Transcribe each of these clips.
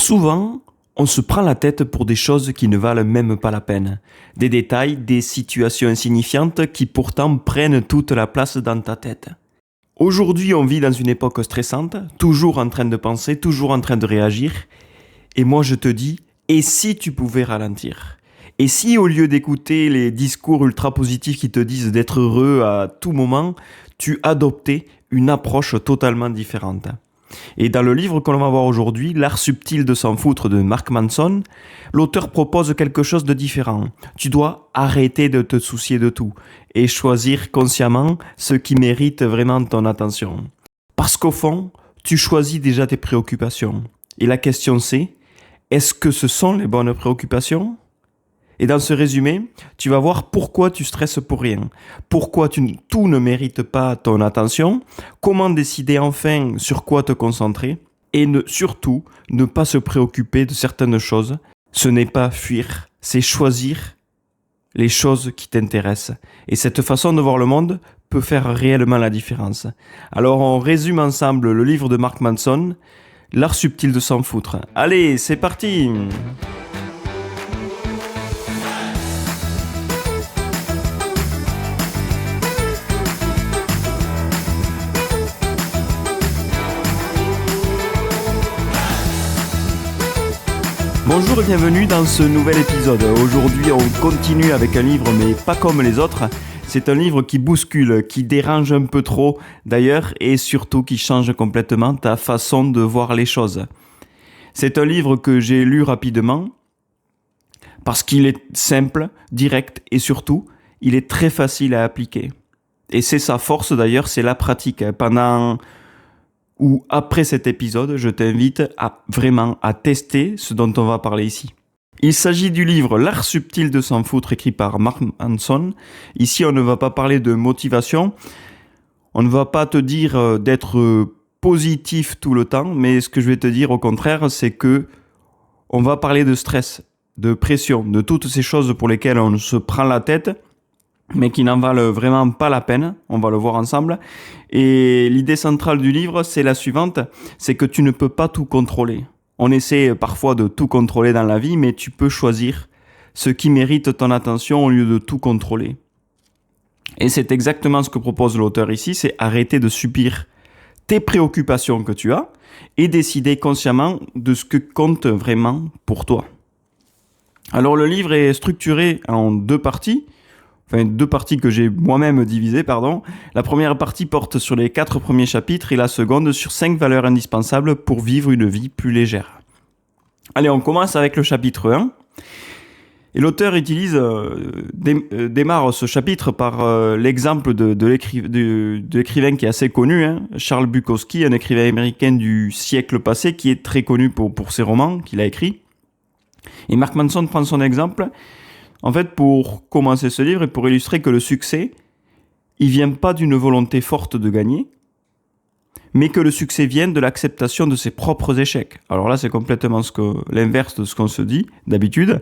Souvent, on se prend la tête pour des choses qui ne valent même pas la peine. Des détails, des situations insignifiantes qui pourtant prennent toute la place dans ta tête. Aujourd'hui, on vit dans une époque stressante, toujours en train de penser, toujours en train de réagir. Et moi, je te dis, et si tu pouvais ralentir ? Et si au lieu d'écouter les discours ultra positifs qui te disent d'être heureux à tout moment, tu adoptais une approche totalement différente ? Et dans le livre qu'on va voir aujourd'hui, L'art subtil de s'en foutre de Mark Manson, l'auteur propose quelque chose de différent. Tu dois arrêter de te soucier de tout et choisir consciemment ce qui mérite vraiment ton attention. Parce qu'au fond, tu choisis déjà tes préoccupations. Et la question c'est, est-ce que ce sont les bonnes préoccupations ? Et dans ce résumé, tu vas voir pourquoi tu stresses pour rien, pourquoi tout ne mérite pas ton attention, comment décider enfin sur quoi te concentrer, et surtout ne pas se préoccuper de certaines choses. Ce n'est pas fuir, c'est choisir les choses qui t'intéressent. Et cette façon de voir le monde peut faire réellement la différence. Alors on résume ensemble le livre de Mark Manson, L'art subtil de s'en foutre. Allez, c'est parti! Bonjour et bienvenue dans ce nouvel épisode. Aujourd'hui, on continue avec un livre, mais pas comme les autres. C'est un livre qui bouscule, qui dérange un peu trop d'ailleurs, et surtout qui change complètement ta façon de voir les choses. C'est un livre que j'ai lu rapidement, parce qu'il est simple, direct, et surtout, il est très facile à appliquer. Et c'est sa force d'ailleurs, c'est la pratique. Pendant ou après cet épisode, je t'invite à tester ce dont on va parler ici. Il s'agit du livre L'art subtil de s'en foutre, écrit par Mark Manson. Ici, on ne va pas parler de motivation, on ne va pas te dire d'être positif tout le temps, mais ce que je vais te dire au contraire, c'est que on va parler de stress, de pression, de toutes ces choses pour lesquelles on se prend la tête, mais qui n'en valent vraiment pas la peine, on va le voir ensemble. Et l'idée centrale du livre, c'est la suivante, c'est que tu ne peux pas tout contrôler. On essaie parfois de tout contrôler dans la vie, mais tu peux choisir ce qui mérite ton attention au lieu de tout contrôler. Et c'est exactement ce que propose l'auteur ici, c'est arrêter de subir tes préoccupations que tu as et décider consciemment de ce que compte vraiment pour toi. Alors le livre est structuré en deux parties que j'ai moi-même divisées, La première partie porte sur les 4 premiers chapitres et la seconde sur 5 valeurs indispensables pour vivre une vie plus légère. Allez, on commence avec le chapitre 1. Et l'auteur démarre ce chapitre par l'exemple de l'écrivain qui est assez connu, Charles Bukowski, un écrivain américain du siècle passé qui est très connu pour ses romans qu'il a écrits. Et Mark Manson prend son exemple en fait, pour commencer ce livre et pour illustrer que le succès, il vient pas d'une volonté forte de gagner, mais que le succès vient de l'acceptation de ses propres échecs. Alors là, c'est complètement l'inverse de ce qu'on se dit d'habitude,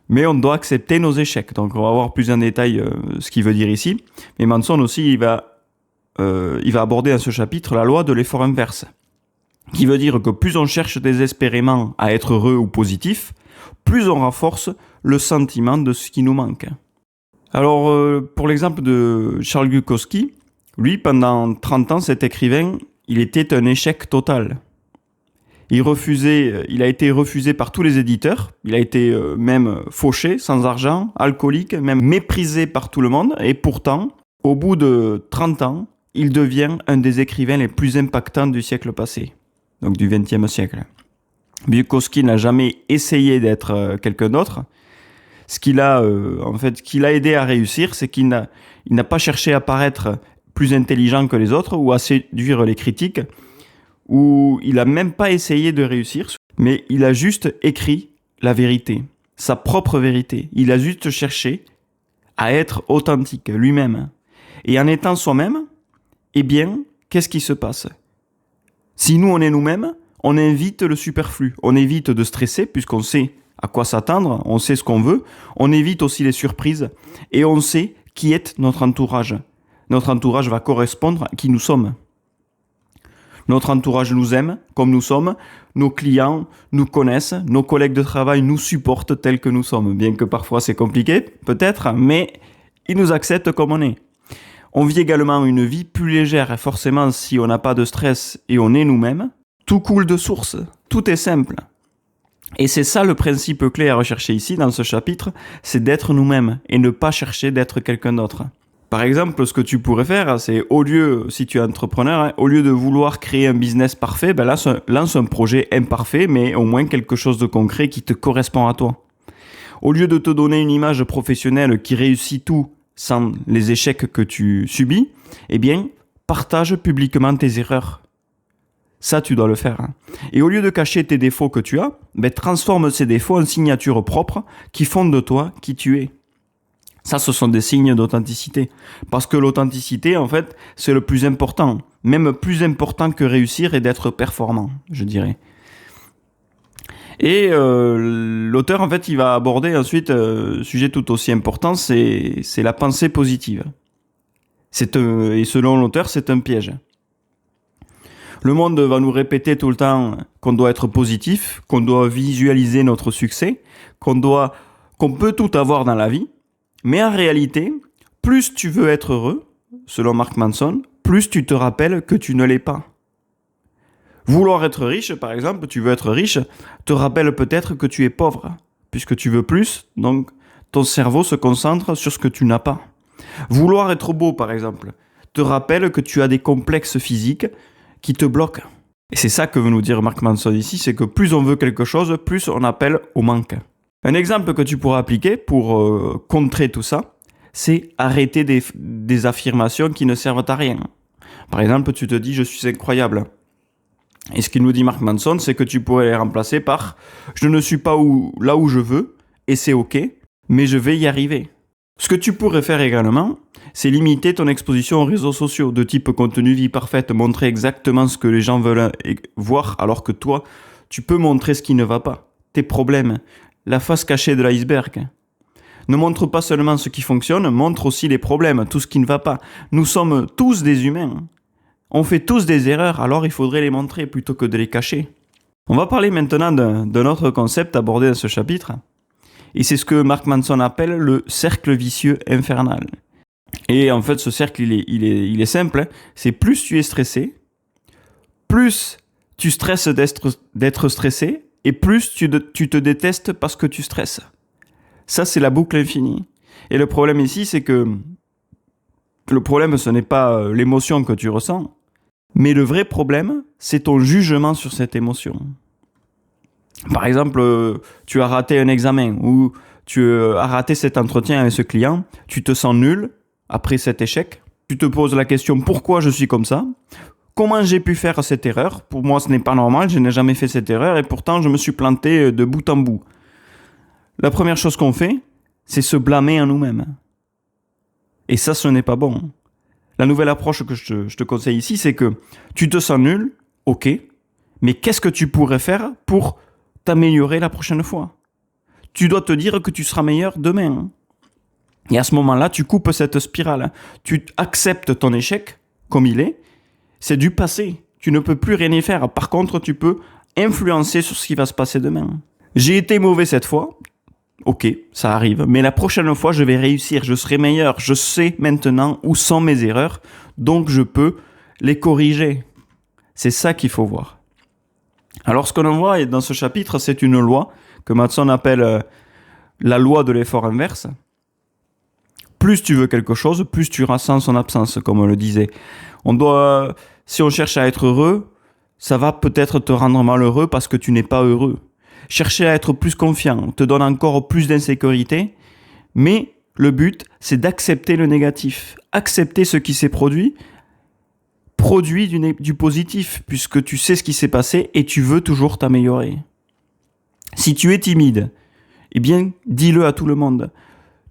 mais on doit accepter nos échecs. Donc on va voir plus en détail ce qu'il veut dire ici. Mais Manson aussi, il va aborder dans ce chapitre la loi de l'effort inverse, qui veut dire que plus on cherche désespérément à être heureux ou positif, plus on renforce le sentiment de ce qui nous manque. Alors, pour l'exemple de Charles Bukowski, lui, pendant 30 ans, cet écrivain, il était un échec total. Il a été refusé par tous les éditeurs, il a été même fauché, sans argent, alcoolique, même méprisé par tout le monde, et pourtant, au bout de 30 ans, il devient un des écrivains les plus impactants du siècle passé, donc du XXe siècle. Bukowski n'a jamais essayé d'être quelqu'un d'autre. Ce qu'il a aidé à réussir, c'est qu'il n'a pas cherché à paraître plus intelligent que les autres ou à séduire les critiques, ou il n'a même pas essayé de réussir, mais il a juste écrit la vérité, sa propre vérité. Il a juste cherché à être authentique, lui-même. Et en étant soi-même, eh bien, qu'est-ce qui se passe ? Si nous, on est nous-mêmes, on évite le superflu, on évite de stresser puisqu'on sait à quoi s'attendre, on sait ce qu'on veut, on évite aussi les surprises et on sait qui est notre entourage. Notre entourage va correspondre à qui nous sommes. Notre entourage nous aime comme nous sommes, nos clients nous connaissent, nos collègues de travail nous supportent tels que nous sommes, bien que parfois c'est compliqué, peut-être, mais ils nous acceptent comme on est. On vit également une vie plus légère, et forcément si on n'a pas de stress et on est nous-mêmes, tout coule de source, tout est simple. Et c'est ça le principe clé à rechercher ici dans ce chapitre, c'est d'être nous-mêmes et ne pas chercher d'être quelqu'un d'autre. Par exemple, ce que tu pourrais faire, c'est au lieu, si tu es entrepreneur, au lieu de vouloir créer un business parfait, lance un projet imparfait, mais au moins quelque chose de concret qui te correspond à toi. Au lieu de te donner une image professionnelle qui réussit tout sans les échecs que tu subis, eh bien, partage publiquement tes erreurs. Ça, tu dois le faire. Et au lieu de cacher tes défauts que tu as, transforme ces défauts en signatures propres qui font de toi qui tu es. Ça, ce sont des signes d'authenticité. Parce que l'authenticité, en fait, c'est le plus important. Même plus important que réussir et d'être performant, je dirais. Et l'auteur, en fait, il va aborder ensuite un sujet tout aussi important, c'est la pensée positive. Et selon l'auteur, c'est un piège. Le monde va nous répéter tout le temps qu'on doit être positif, qu'on doit visualiser notre succès, qu'on peut tout avoir dans la vie. Mais en réalité, plus tu veux être heureux, selon Mark Manson, plus tu te rappelles que tu ne l'es pas. Vouloir être riche, par exemple, tu veux être riche, te rappelle peut-être que tu es pauvre, puisque tu veux plus, donc ton cerveau se concentre sur ce que tu n'as pas. Vouloir être beau, par exemple, te rappelle que tu as des complexes physiques qui te bloquent. Et c'est ça que veut nous dire Mark Manson ici, c'est que plus on veut quelque chose, plus on appelle au manque. Un exemple que tu pourras appliquer pour contrer tout ça, c'est arrêter des affirmations qui ne servent à rien. Par exemple, tu te dis « je suis incroyable ». Et ce qu'il nous dit Mark Manson, c'est que tu pourrais les remplacer par « je ne suis pas là où je veux, et c'est ok, mais je vais y arriver ». Ce que tu pourrais faire également, c'est limiter ton exposition aux réseaux sociaux, de type contenu vie parfaite, montrer exactement ce que les gens veulent voir, alors que toi, tu peux montrer ce qui ne va pas, tes problèmes, la face cachée de l'iceberg. Ne montre pas seulement ce qui fonctionne, montre aussi les problèmes, tout ce qui ne va pas. Nous sommes tous des humains. On fait tous des erreurs, alors il faudrait les montrer plutôt que de les cacher. On va parler maintenant d'un autre concept abordé dans ce chapitre, et c'est ce que Mark Manson appelle le cercle vicieux infernal. Et en fait, ce cercle, il est simple, c'est plus tu es stressé, plus tu stresses d'être stressé, et plus tu te détestes parce que tu stresses. Ça, c'est la boucle infinie. Et le problème ici, c'est que le problème, ce n'est pas l'émotion que tu ressens, mais le vrai problème, c'est ton jugement sur cette émotion. Par exemple, tu as raté un examen ou tu as raté cet entretien avec ce client, tu te sens nul après cet échec. Tu te poses la question pourquoi je suis comme ça ? Comment j'ai pu faire cette erreur ? Pour moi, ce n'est pas normal, je n'ai jamais fait cette erreur et pourtant, je me suis planté de bout en bout. La première chose qu'on fait, c'est se blâmer en nous-mêmes. Et ça, ce n'est pas bon. La nouvelle approche que je te conseille ici, c'est que tu te sens nul, ok, mais qu'est-ce que tu pourrais faire pour t'améliorer la prochaine fois ? Tu dois te dire que tu seras meilleur demain. Et à ce moment-là, tu coupes cette spirale. Tu acceptes ton échec comme il est. C'est du passé. Tu ne peux plus rien y faire. Par contre, tu peux influencer sur ce qui va se passer demain. J'ai été mauvais cette fois. Ok, ça arrive. Mais la prochaine fois, je vais réussir. Je serai meilleur. Je sais maintenant où sont mes erreurs. Donc, je peux les corriger. C'est ça qu'il faut voir. Alors, ce que l'on voit dans ce chapitre, c'est une loi que Manson appelle la loi de l'effort inverse. Plus tu veux quelque chose, plus tu ressens son absence, comme on le disait. Si on cherche à être heureux, ça va peut-être te rendre malheureux parce que tu n'es pas heureux. Chercher à être plus confiant te donne encore plus d'insécurité, mais le but, c'est d'accepter le négatif. Accepter ce qui s'est produit du positif, puisque tu sais ce qui s'est passé et tu veux toujours t'améliorer. Si tu es timide, eh bien, dis-le à tout le monde.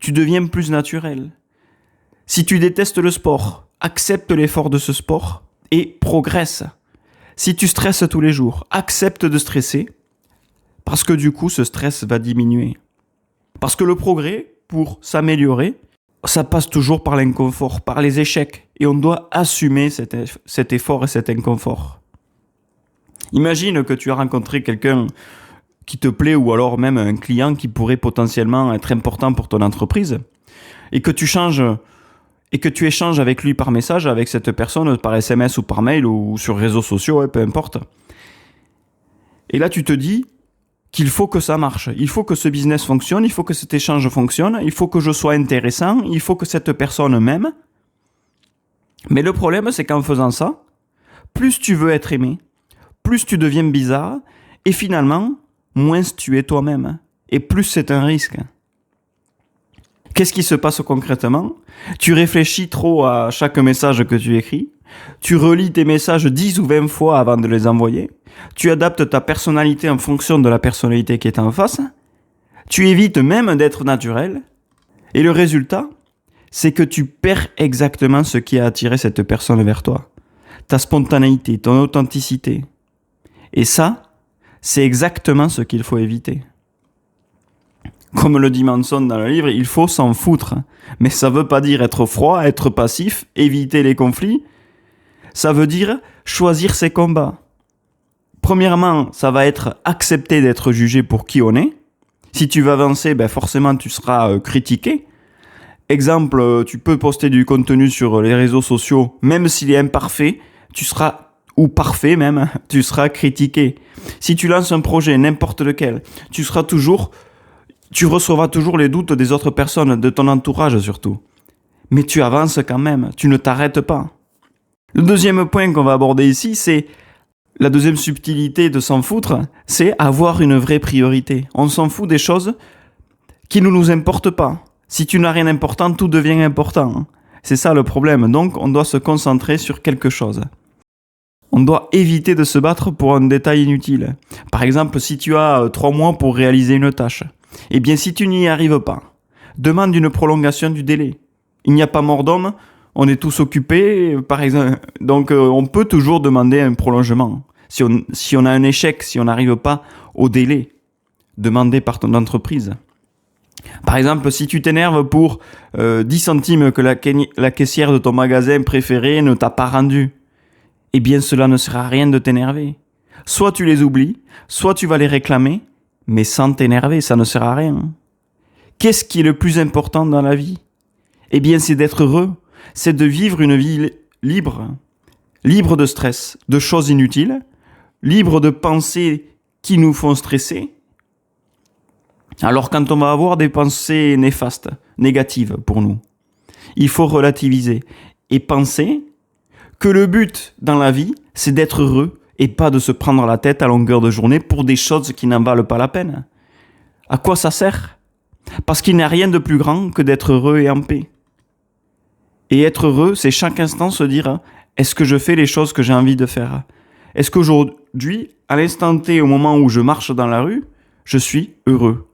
Tu deviens plus naturel. Si tu détestes le sport, accepte l'effort de ce sport et progresse. Si tu stresses tous les jours, accepte de stresser parce que du coup, ce stress va diminuer. Parce que le progrès, pour s'améliorer, ça passe toujours par l'inconfort, par les échecs. Et on doit assumer cet effort et cet inconfort. Imagine que tu as rencontré quelqu'un qui te plaît ou alors même un client qui pourrait potentiellement être important pour ton entreprise et que tu changes et que tu échanges avec lui par message, avec cette personne, par SMS ou par mail ou sur réseaux sociaux, peu importe. Et là, tu te dis qu'il faut que ça marche, il faut que ce business fonctionne, il faut que cet échange fonctionne, il faut que je sois intéressant, il faut que cette personne m'aime. Mais le problème, c'est qu'en faisant ça, plus tu veux être aimé, plus tu deviens bizarre, et finalement, moins tu es toi-même, et plus c'est un risque. Qu'est-ce qui se passe concrètement? Tu réfléchis trop à chaque message que tu écris, tu relis tes messages 10 ou 20 fois avant de les envoyer, tu adaptes ta personnalité en fonction de la personnalité qui est en face, tu évites même d'être naturel, et le résultat, c'est que tu perds exactement ce qui a attiré cette personne vers toi. Ta spontanéité, ton authenticité. Et ça, c'est exactement ce qu'il faut éviter. Comme le dit Manson dans le livre, il faut s'en foutre. Mais ça veut pas dire être froid, être passif, éviter les conflits. Ça veut dire choisir ses combats. Premièrement, ça va être accepter d'être jugé pour qui on est. Si tu veux avancer, forcément tu seras critiqué. Exemple, tu peux poster du contenu sur les réseaux sociaux, même s'il est imparfait, tu seras, ou parfait même, tu seras critiqué. Si tu lances un projet, n'importe lequel, tu recevras toujours les doutes des autres personnes, de ton entourage surtout. Mais tu avances quand même, tu ne t'arrêtes pas. Le deuxième point qu'on va aborder ici, c'est la deuxième subtilité de s'en foutre, c'est avoir une vraie priorité. On s'en fout des choses qui ne nous importent pas. Si tu n'as rien d'important, tout devient important. C'est ça le problème. Donc, on doit se concentrer sur quelque chose. On doit éviter de se battre pour un détail inutile. Par exemple, si tu as 3 mois pour réaliser une tâche, eh bien, si tu n'y arrives pas, demande une prolongation du délai. Il n'y a pas mort d'homme, on est tous occupés, par exemple. Donc, on peut toujours demander un prolongement. Si on a un échec, si on n'arrive pas au délai demandé par ton entreprise. Par exemple, si tu t'énerves pour 10 centimes que la caissière de ton magasin préféré ne t'a pas rendu, eh bien cela ne sert à rien de t'énerver. Soit tu les oublies, soit tu vas les réclamer, mais sans t'énerver, ça ne sert à rien. Qu'est-ce qui est le plus important dans la vie? Eh bien c'est d'être heureux, c'est de vivre une vie libre, libre de stress, de choses inutiles, libre de pensées qui nous font stresser. Alors quand on va avoir des pensées néfastes, négatives pour nous, il faut relativiser et penser que le but dans la vie, c'est d'être heureux et pas de se prendre la tête à longueur de journée pour des choses qui n'en valent pas la peine. À quoi ça sert? Parce qu'il n'y a rien de plus grand que d'être heureux et en paix. Et être heureux, c'est chaque instant se dire « Est-ce que je fais les choses que j'ai envie de faire? Est-ce qu'aujourd'hui, à l'instant T, au moment où je marche dans la rue, je suis heureux ?»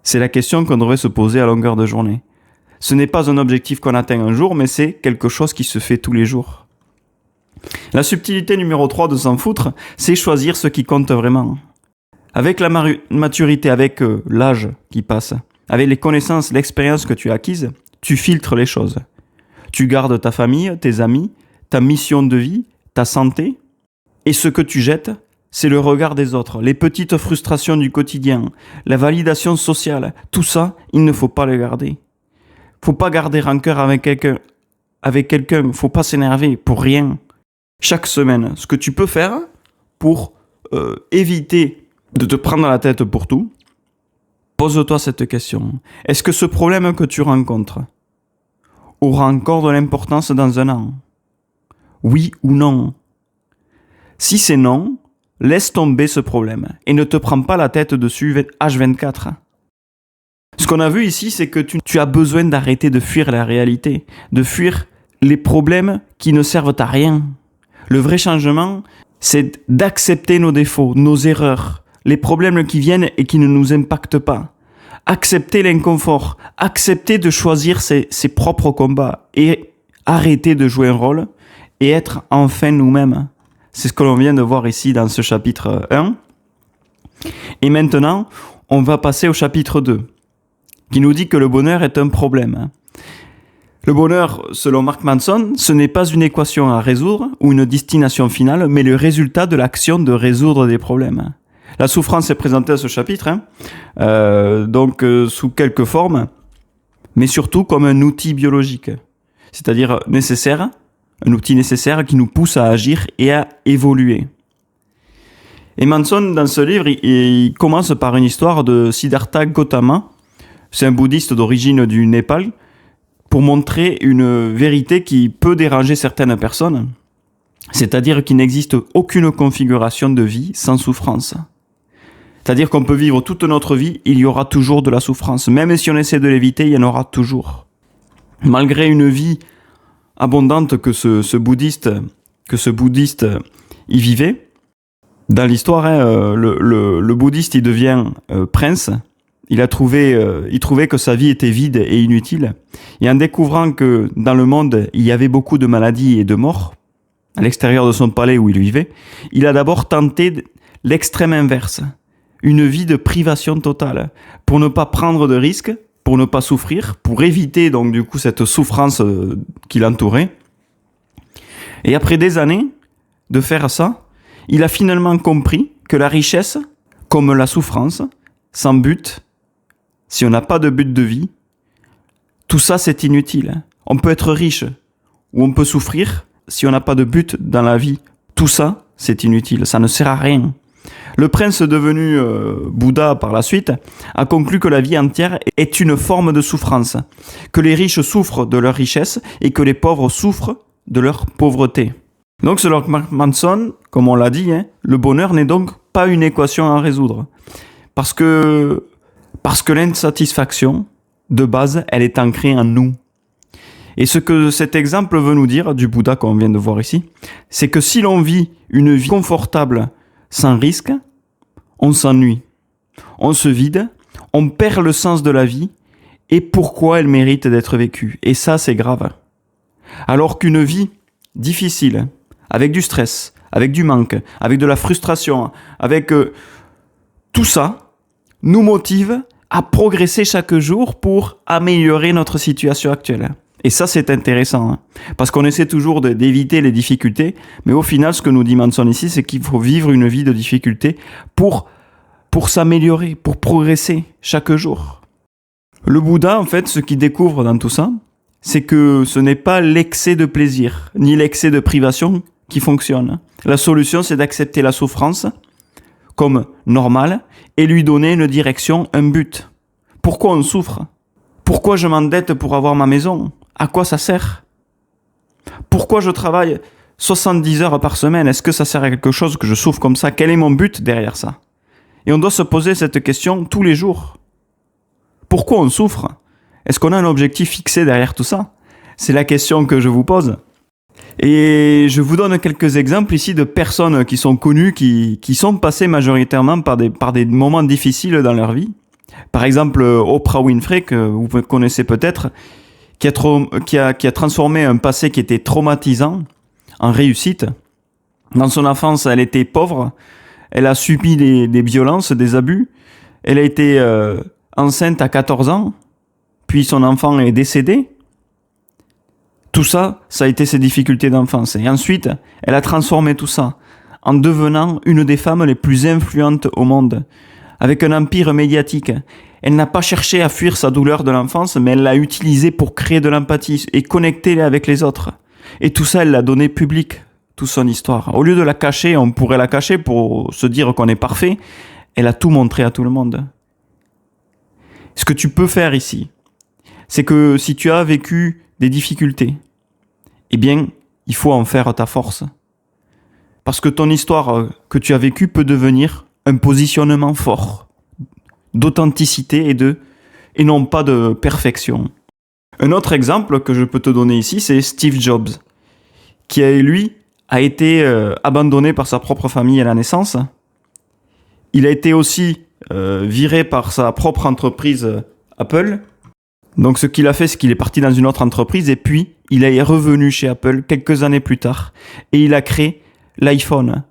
C'est la question qu'on devrait se poser à longueur de journée. Ce n'est pas un objectif qu'on atteint un jour, mais c'est quelque chose qui se fait tous les jours. La subtilité numéro 3 de s'en foutre, c'est choisir ce qui compte vraiment. Avec la maturité, avec l'âge qui passe, avec les connaissances, l'expérience que tu as acquises, tu filtres les choses. Tu gardes ta famille, tes amis, ta mission de vie, ta santé, et ce que tu jettes, c'est le regard des autres, les petites frustrations du quotidien, la validation sociale. Tout ça, il ne faut pas le garder. Faut pas garder rancœur avec quelqu'un. Faut pas s'énerver pour rien. Chaque semaine, ce que tu peux faire pour éviter de te prendre la tête pour tout, pose-toi cette question. Est-ce que ce problème que tu rencontres aura encore de l'importance dans un an? Oui ou non? Si c'est non, laisse tomber ce problème et ne te prends pas la tête dessus H24. Ce qu'on a vu ici, c'est que tu as besoin d'arrêter de fuir la réalité, de fuir les problèmes qui ne servent à rien. Le vrai changement, c'est d'accepter nos défauts, nos erreurs, les problèmes qui viennent et qui ne nous impactent pas. Accepter l'inconfort, accepter de choisir ses propres combats et arrêter de jouer un rôle et être enfin nous-mêmes. C'est ce que l'on vient de voir ici dans ce chapitre 1. Et maintenant, on va passer au chapitre 2, qui nous dit que le bonheur est un problème. Le bonheur, selon Mark Manson, ce n'est pas une équation à résoudre ou une destination finale, mais le résultat de l'action de résoudre des problèmes. La souffrance est présentée à ce chapitre, sous quelques formes, mais surtout comme un outil biologique, c'est-à-dire nécessaire, un outil nécessaire qui nous pousse à agir et à évoluer. Et Manson, dans ce livre, il commence par une histoire de Siddhartha Gautama, c'est un bouddhiste d'origine du Népal, pour montrer une vérité qui peut déranger certaines personnes, c'est-à-dire qu'il n'existe aucune configuration de vie sans souffrance. C'est-à-dire qu'on peut vivre toute notre vie, il y aura toujours de la souffrance. Même si on essaie de l'éviter, il y en aura toujours. Malgré une vie abondante que ce bouddhiste y vivait, dans l'histoire, le bouddhiste il devient prince. Il trouvait que sa vie était vide et inutile. Et en découvrant que dans le monde, il y avait beaucoup de maladies et de morts, à l'extérieur de son palais où il vivait, il a d'abord tenté l'extrême inverse, une vie de privation totale, pour ne pas prendre de risques, pour ne pas souffrir, pour éviter donc du coup cette souffrance qui l'entourait. Et après des années de faire ça, il a finalement compris que la richesse, comme la souffrance, sans but, si on n'a pas de but de vie, tout ça c'est inutile. On peut être riche ou on peut souffrir si on n'a pas de but dans la vie. Tout ça c'est inutile, ça ne sert à rien. Le prince devenu Bouddha par la suite a conclu que la vie entière est une forme de souffrance, que les riches souffrent de leur richesse et que les pauvres souffrent de leur pauvreté. Donc selon Mark Manson, comme on l'a dit, le bonheur n'est donc pas une équation à résoudre. Parce que l'insatisfaction, de base, elle est ancrée en nous. Et ce que cet exemple veut nous dire, du Bouddha qu'on vient de voir ici, c'est que si l'on vit une vie confortable, sans risque, on s'ennuie, on se vide, on perd le sens de la vie et pourquoi elle mérite d'être vécue. Et ça, c'est grave. Alors qu'une vie difficile, avec du stress, avec du manque, avec de la frustration, avec tout ça, nous motive à progresser chaque jour pour améliorer notre situation actuelle. Et ça, c'est intéressant, parce qu'on essaie toujours d'éviter les difficultés, mais au final, ce que nous dit Manson ici, c'est qu'il faut vivre une vie de difficulté pour s'améliorer, pour progresser chaque jour. Le Bouddha, en fait, ce qu'il découvre dans tout ça, c'est que ce n'est pas l'excès de plaisir, ni l'excès de privation qui fonctionne. La solution, c'est d'accepter la souffrance comme normale et lui donner une direction, un but. Pourquoi on souffre ? Pourquoi je m'endette pour avoir ma maison ? À quoi ça sert ? Pourquoi je travaille 70 heures par semaine ? Est-ce que ça sert à quelque chose que je souffre comme ça ? Quel est mon but derrière ça ? Et on doit se poser cette question tous les jours. Pourquoi on souffre ? Est-ce qu'on a un objectif fixé derrière tout ça ? C'est la question que je vous pose. Et je vous donne quelques exemples ici de personnes qui sont connues, qui sont passées majoritairement par des moments difficiles dans leur vie. Par exemple, Oprah Winfrey, que vous connaissez peut-être, qui a transformé un passé qui était traumatisant en réussite. Dans son enfance, elle était pauvre, elle a subi des violences, des abus, elle a été enceinte à 14 ans, puis son enfant est décédé. Tout ça, ça a été ses difficultés d'enfance. Et ensuite, elle a transformé tout ça en devenant une des femmes les plus influentes au monde, avec un empire médiatique. Elle n'a pas cherché à fuir sa douleur de l'enfance, mais elle l'a utilisée pour créer de l'empathie et connecter avec les autres. Et tout ça, elle l'a donné public, toute son histoire. Au lieu de la cacher, on pourrait la cacher pour se dire qu'on est parfait, elle a tout montré à tout le monde. Ce que tu peux faire ici, c'est que si tu as vécu des difficultés, eh bien, il faut en faire ta force. Parce que ton histoire que tu as vécue peut devenir un positionnement fort, d'authenticité et non pas de perfection. Un autre exemple que je peux te donner ici, c'est Steve Jobs, qui a été abandonné par sa propre famille à la naissance. Il a été aussi viré par sa propre entreprise Apple. Donc ce qu'il a fait, c'est qu'il est parti dans une autre entreprise et puis il est revenu chez Apple quelques années plus tard et il a créé l'iPhone,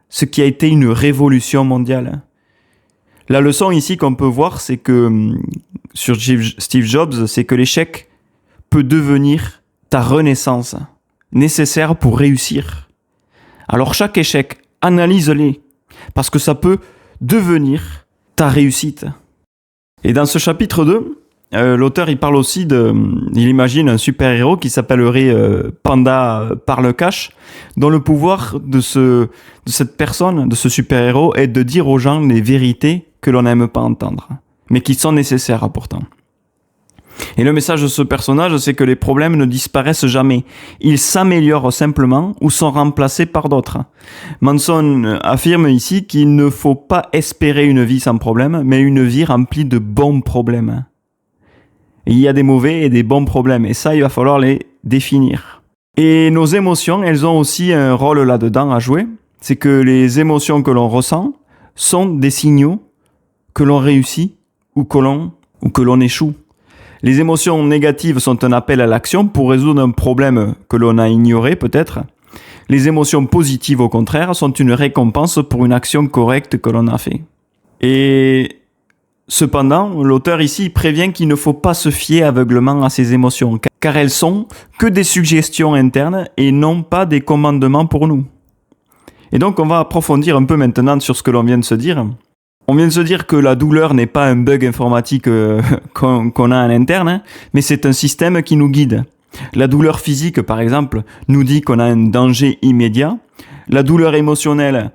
ce qui a été une révolution mondiale. La leçon ici qu'on peut voir, c'est que sur Steve Jobs, c'est que l'échec peut devenir ta renaissance, nécessaire pour réussir. Alors chaque échec, analyse-les, parce que ça peut devenir ta réussite. Et dans ce chapitre 2, l'auteur il parle aussi il imagine un super-héros qui s'appellerait Panda Parle-Cache, dont le pouvoir de cette personne, de ce super-héros, est de dire aux gens les vérités que l'on n'aime pas entendre, mais qui sont nécessaires pourtant. Et le message de ce personnage, c'est que les problèmes ne disparaissent jamais. Ils s'améliorent simplement ou sont remplacés par d'autres. Manson affirme ici qu'il ne faut pas espérer une vie sans problème, mais une vie remplie de bons problèmes. Et il y a des mauvais et des bons problèmes, et ça, il va falloir les définir. Et nos émotions, elles ont aussi un rôle là-dedans à jouer. C'est que les émotions que l'on ressent sont des signaux que l'on réussit ou que l'on échoue. Les émotions négatives sont un appel à l'action pour résoudre un problème que l'on a ignoré peut-être. Les émotions positives, au contraire, sont une récompense pour une action correcte que l'on a fait. Et cependant, l'auteur ici prévient qu'il ne faut pas se fier aveuglement à ces émotions, car elles sont que des suggestions internes et non pas des commandements pour nous. Et donc on va approfondir un peu maintenant sur ce que l'on vient de se dire. On vient de se dire que la douleur n'est pas un bug informatique qu'on a en interne, mais c'est un système qui nous guide. La douleur physique, par exemple, nous dit qu'on a un danger immédiat. La douleur émotionnelle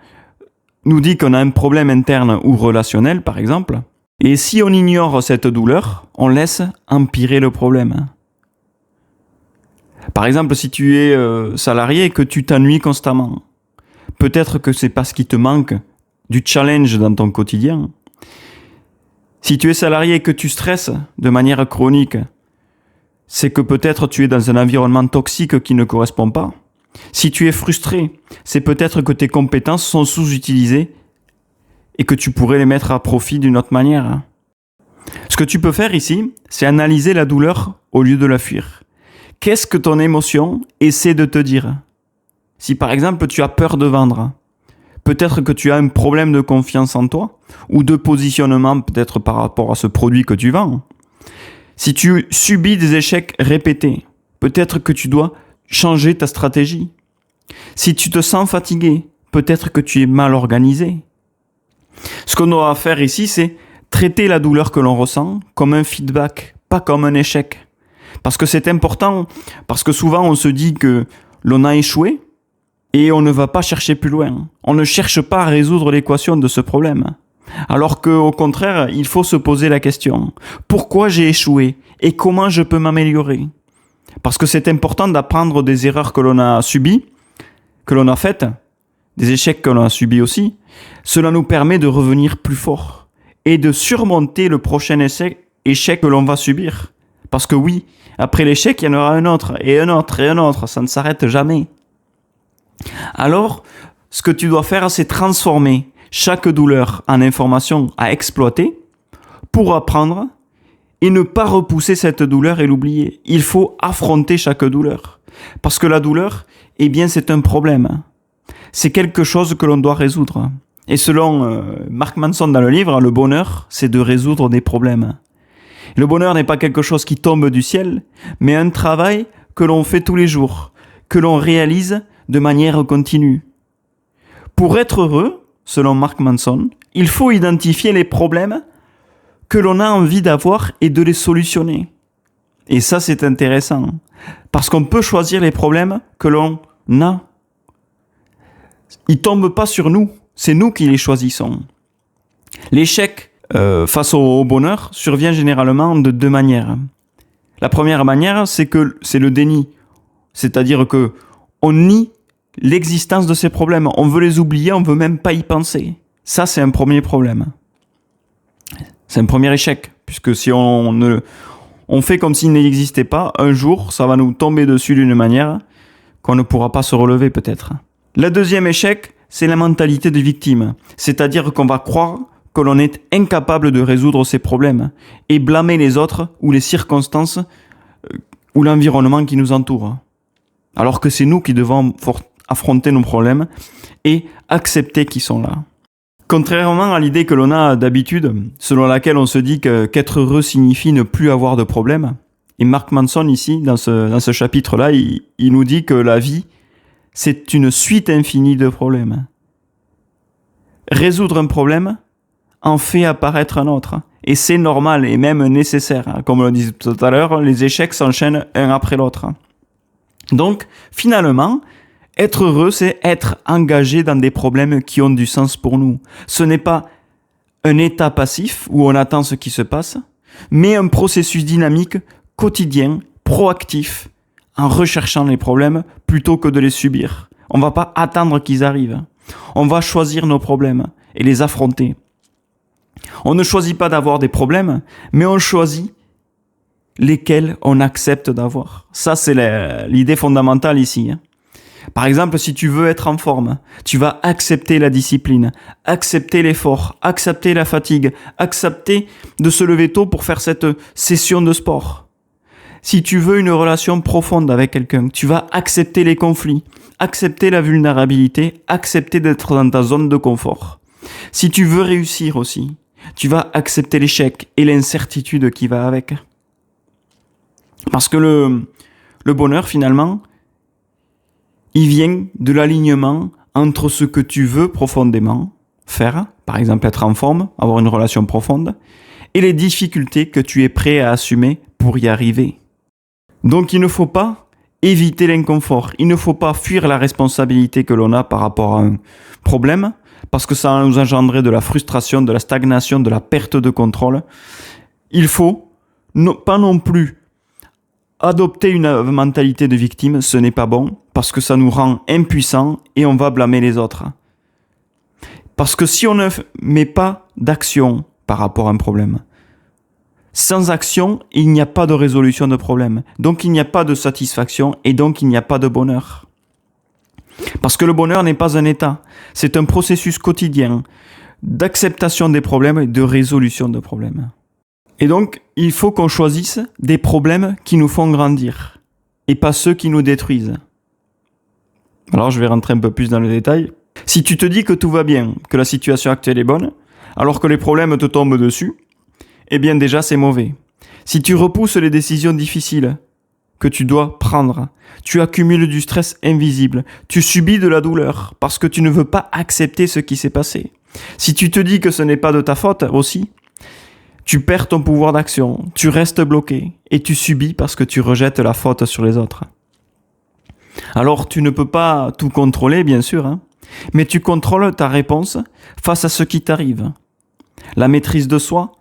nous dit qu'on a un problème interne ou relationnel, par exemple. Et si on ignore cette douleur, on laisse empirer le problème. Par exemple, si tu es salarié et que tu t'ennuies constamment, peut-être que c'est parce qu'il te manque du challenge dans ton quotidien. Si tu es salarié et que tu stresses de manière chronique, c'est que peut-être tu es dans un environnement toxique qui ne correspond pas. Si tu es frustré, c'est peut-être que tes compétences sont sous-utilisées et que tu pourrais les mettre à profit d'une autre manière. Ce que tu peux faire ici, c'est analyser la douleur au lieu de la fuir. Qu'est-ce que ton émotion essaie de te dire ? Si par exemple tu as peur de vendre, peut-être que tu as un problème de confiance en toi ou de positionnement peut-être par rapport à ce produit que tu vends. Si tu subis des échecs répétés, peut-être que tu dois changer ta stratégie. Si tu te sens fatigué, peut-être que tu es mal organisé. Ce qu'on doit faire ici, c'est traiter la douleur que l'on ressent comme un feedback, pas comme un échec. Parce que c'est important, parce que souvent on se dit que l'on a échoué, et on ne va pas chercher plus loin. On ne cherche pas à résoudre l'équation de ce problème. Alors qu'au contraire, il faut se poser la question. Pourquoi j'ai échoué et comment je peux m'améliorer ? Parce que c'est important d'apprendre des erreurs que l'on a subies, que l'on a faites, des échecs que l'on a subis aussi. Cela nous permet de revenir plus fort et de surmonter le prochain échec que l'on va subir. Parce que oui, après l'échec, il y en aura un autre, et un autre, et un autre. Ça ne s'arrête jamais. Alors, ce que tu dois faire, c'est transformer chaque douleur en information à exploiter pour apprendre et ne pas repousser cette douleur et l'oublier. Il faut affronter chaque douleur. Parce que la douleur, eh bien, c'est un problème. C'est quelque chose que l'on doit résoudre. Et selon Mark Manson dans le livre, le bonheur, c'est de résoudre des problèmes. Le bonheur n'est pas quelque chose qui tombe du ciel, mais un travail que l'on fait tous les jours, que l'on réalise de manière continue. Pour être heureux, selon Mark Manson, il faut identifier les problèmes que l'on a envie d'avoir et de les solutionner. Et ça, c'est intéressant, parce qu'on peut choisir les problèmes que l'on a. Ils tombent pas sur nous, c'est nous qui les choisissons. L'échec face au bonheur survient généralement de deux manières. La première manière, c'est le déni, c'est-à-dire que on nie l'existence de ces problèmes. On veut les oublier, on veut même pas y penser. Ça, c'est un premier problème. C'est un premier échec, puisque si on fait comme s'il n'existait pas, un jour, ça va nous tomber dessus d'une manière qu'on ne pourra pas se relever peut-être. Le deuxième échec, c'est la mentalité de victime. C'est-à-dire qu'on va croire que l'on est incapable de résoudre ces problèmes et blâmer les autres ou les circonstances ou l'environnement qui nous entoure. Alors que c'est nous qui devons affronter nos problèmes et accepter qu'ils sont là. Contrairement à l'idée que l'on a d'habitude, selon laquelle on se dit qu'être heureux signifie ne plus avoir de problèmes, Et Mark Manson, ici, dans ce chapitre-là, il nous dit que la vie, c'est une suite infinie de problèmes. Résoudre un problème en fait apparaître un autre. Et c'est normal et même nécessaire. Comme on le disait tout à l'heure, les échecs s'enchaînent un après l'autre. Donc, finalement, être heureux, c'est être engagé dans des problèmes qui ont du sens pour nous. Ce n'est pas un état passif où on attend ce qui se passe, mais un processus dynamique, quotidien, proactif, en recherchant les problèmes plutôt que de les subir. On ne va pas attendre qu'ils arrivent. On va choisir nos problèmes et les affronter. On ne choisit pas d'avoir des problèmes, mais on choisit lesquels on accepte d'avoir. Ça, c'est l'idée fondamentale ici. Par exemple, si tu veux être en forme, tu vas accepter la discipline, accepter l'effort, accepter la fatigue, accepter de se lever tôt pour faire cette session de sport. Si tu veux une relation profonde avec quelqu'un, tu vas accepter les conflits, accepter la vulnérabilité, accepter d'être dans ta zone de confort. Si tu veux réussir aussi, tu vas accepter l'échec et l'incertitude qui va avec. Parce que le bonheur, finalement, il vient de l'alignement entre ce que tu veux profondément faire, par exemple être en forme, avoir une relation profonde, et les difficultés que tu es prêt à assumer pour y arriver. Donc il ne faut pas éviter l'inconfort, il ne faut pas fuir la responsabilité que l'on a par rapport à un problème, parce que ça va nous engendrer de la frustration, de la stagnation, de la perte de contrôle. Il faut pas non plus adopter une mentalité de victime, ce n'est pas bon, parce que ça nous rend impuissants et on va blâmer les autres. Parce que si on ne met pas d'action par rapport à un problème, sans action, il n'y a pas de résolution de problème. Donc il n'y a pas de satisfaction et donc il n'y a pas de bonheur. Parce que le bonheur n'est pas un état, c'est un processus quotidien d'acceptation des problèmes et de résolution de problèmes. Et donc, il faut qu'on choisisse des problèmes qui nous font grandir et pas ceux qui nous détruisent. Alors, je vais rentrer un peu plus dans le détail. Si tu te dis que tout va bien, que la situation actuelle est bonne, alors que les problèmes te tombent dessus, eh bien déjà, c'est mauvais. Si tu repousses les décisions difficiles que tu dois prendre, tu accumules du stress invisible, tu subis de la douleur parce que tu ne veux pas accepter ce qui s'est passé. Si tu te dis que ce n'est pas de ta faute aussi, tu perds ton pouvoir d'action, tu restes bloqué et tu subis parce que tu rejettes la faute sur les autres. Alors tu ne peux pas tout contrôler, bien sûr, mais tu contrôles ta réponse face à ce qui t'arrive. La maîtrise de soi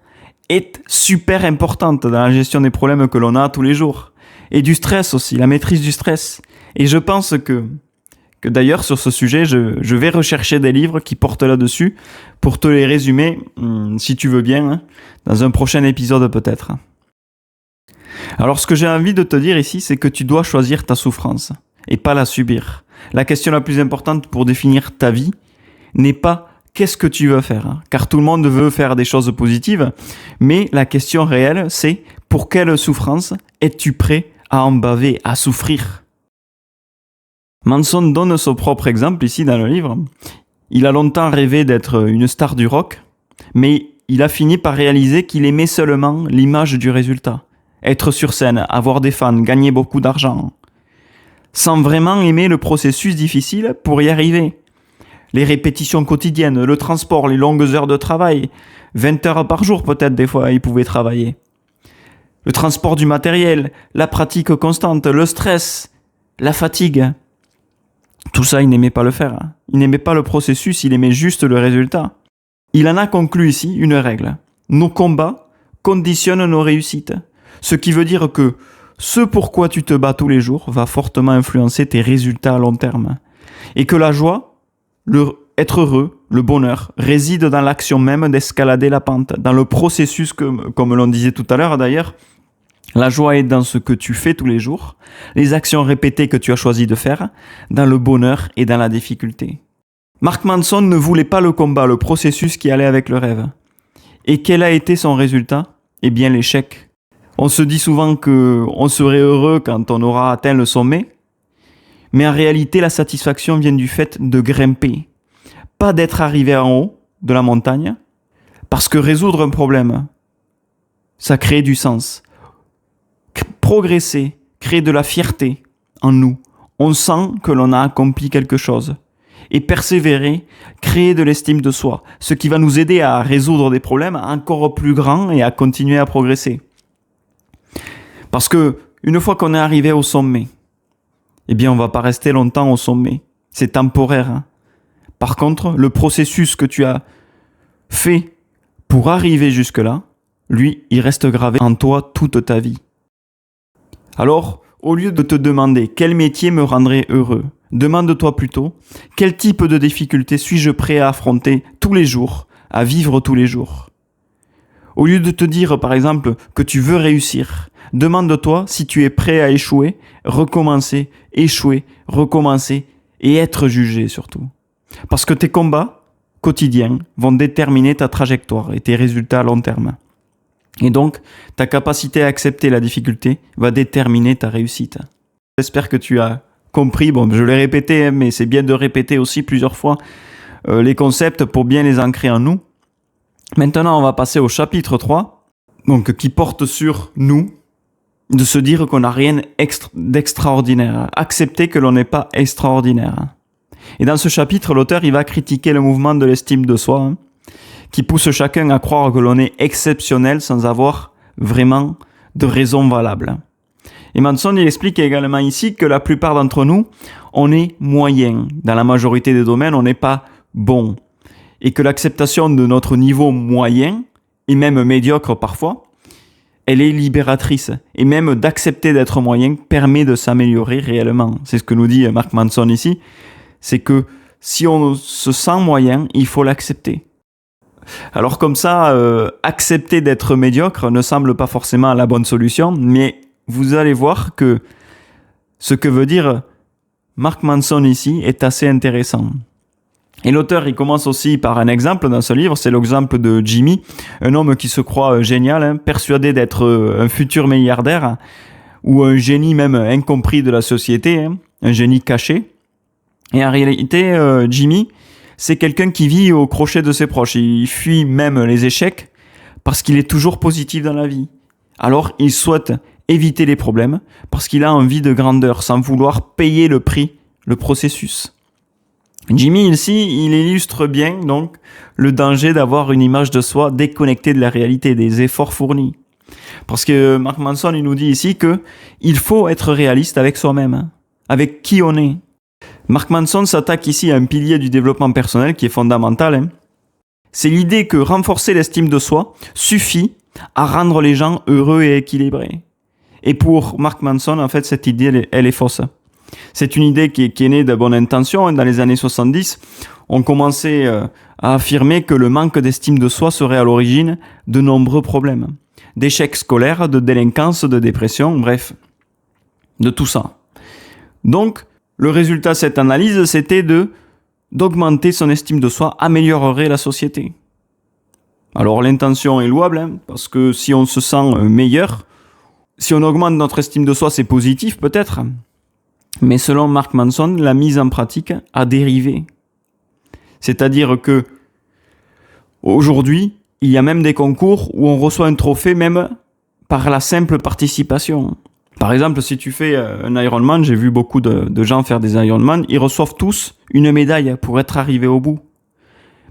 est super importante dans la gestion des problèmes que l'on a tous les jours. Et du stress aussi, la maîtrise du stress. Et je pense que d'ailleurs sur ce sujet, je vais rechercher des livres qui portent là-dessus pour te les résumer, si tu veux bien, dans un prochain épisode peut-être. Alors ce que j'ai envie de te dire ici, c'est que tu dois choisir ta souffrance et pas la subir. La question la plus importante pour définir ta vie n'est pas qu'est-ce que tu veux faire, car tout le monde veut faire des choses positives, mais la question réelle, c'est pour quelle souffrance es-tu prêt à en baver, à souffrir? Manson donne son propre exemple ici dans le livre. Il a longtemps rêvé d'être une star du rock, mais il a fini par réaliser qu'il aimait seulement l'image du résultat. Être sur scène, avoir des fans, gagner beaucoup d'argent. Sans vraiment aimer le processus difficile pour y arriver. Les répétitions quotidiennes, le transport, les longues heures de travail. 20 heures par jour peut-être des fois il pouvait travailler. Le transport du matériel, la pratique constante, le stress, la fatigue. Tout ça, il n'aimait pas le faire. Il n'aimait pas le processus, il aimait juste le résultat. Il en a conclu ici une règle. Nos combats conditionnent nos réussites. Ce qui veut dire que ce pourquoi tu te bats tous les jours va fortement influencer tes résultats à long terme. Et que la joie, être heureux, le bonheur, réside dans l'action même d'escalader la pente, dans le processus, comme l'on disait tout à l'heure d'ailleurs. La joie est dans ce que tu fais tous les jours, les actions répétées que tu as choisi de faire, dans le bonheur et dans la difficulté. Mark Manson ne voulait pas le combat, le processus qui allait avec le rêve. Et quel a été son résultat? Eh bien l'échec. On se dit souvent qu'on serait heureux quand on aura atteint le sommet, mais en réalité la satisfaction vient du fait de grimper, pas d'être arrivé en haut de la montagne, parce que résoudre un problème, ça crée du sens. progresser crée de la fierté en nous. On sent que l'on a accompli quelque chose. Et persévérer crée de l'estime de soi, ce qui va nous aider à résoudre des problèmes encore plus grands et à continuer à progresser. Parce que une fois qu'on est arrivé au sommet, eh bien on va pas rester longtemps au sommet. C'est temporaire. Hein. Par contre, le processus que tu as fait pour arriver jusque-là, lui, il reste gravé en toi toute ta vie. Alors, au lieu de te demander quel métier me rendrait heureux, demande-toi plutôt quel type de difficulté suis-je prêt à affronter tous les jours, à vivre tous les jours. Au lieu de te dire par exemple que tu veux réussir, demande-toi si tu es prêt à échouer, recommencer, échouer, recommencer et être jugé surtout. Parce que tes combats quotidiens vont déterminer ta trajectoire et tes résultats à long terme. Et donc, ta capacité à accepter la difficulté va déterminer ta réussite. J'espère que tu as compris, bon, je l'ai répété, mais c'est bien de répéter aussi plusieurs fois les concepts pour bien les ancrer en nous. Maintenant, on va passer au chapitre 3, donc, qui porte sur nous, de se dire qu'on n'a rien d'extraordinaire, accepter que l'on n'est pas extraordinaire. Et dans ce chapitre, l'auteur il va critiquer le mouvement de l'estime de soi, qui pousse chacun à croire que l'on est exceptionnel sans avoir vraiment de raison valable. Et Manson il explique également ici que la plupart d'entre nous, on est moyen. Dans la majorité des domaines, on n'est pas bon. Et que l'acceptation de notre niveau moyen, et même médiocre parfois, elle est libératrice. Et même d'accepter d'être moyen permet de s'améliorer réellement. C'est ce que nous dit Mark Manson ici. C'est que si on se sent moyen, il faut l'accepter. Alors comme ça, accepter d'être médiocre ne semble pas forcément la bonne solution, mais vous allez voir que ce que veut dire Mark Manson ici est assez intéressant. Et l'auteur, il commence aussi par un exemple dans ce livre, c'est l'exemple de Jimmy, un homme qui se croit génial, persuadé d'être un futur milliardaire, ou un génie même incompris de la société, un génie caché. Et en réalité, Jimmy, c'est quelqu'un qui vit au crochet de ses proches. Il fuit même les échecs parce qu'il est toujours positif dans la vie. Alors, il souhaite éviter les problèmes parce qu'il a envie de grandeur sans vouloir payer le prix, le processus. Jimmy, ici, il illustre bien donc le danger d'avoir une image de soi déconnectée de la réalité, des efforts fournis. Parce que Mark Manson, il nous dit ici que il faut être réaliste avec soi-même, avec qui on est. Mark Manson s'attaque ici à un pilier du développement personnel qui est fondamental. C'est l'idée que renforcer l'estime de soi suffit à rendre les gens heureux et équilibrés. Et pour Mark Manson, en fait, cette idée, elle est fausse. C'est une idée qui est née de bonne intention. Dans les années 70, on commençait à affirmer que le manque d'estime de soi serait à l'origine de nombreux problèmes. D'échecs scolaires, de délinquance, de dépression, bref, de tout ça. Donc, le résultat de cette analyse, c'était d'augmenter son estime de soi, améliorerait la société. Alors l'intention est louable, parce que si on se sent meilleur, si on augmente notre estime de soi, c'est positif peut-être. Mais selon Mark Manson, la mise en pratique a dérivé. C'est-à-dire que aujourd'hui, il y a même des concours où on reçoit un trophée même par la simple participation. Par exemple, si tu fais un Ironman, j'ai vu beaucoup de gens faire des Ironman, ils reçoivent tous une médaille pour être arrivés au bout.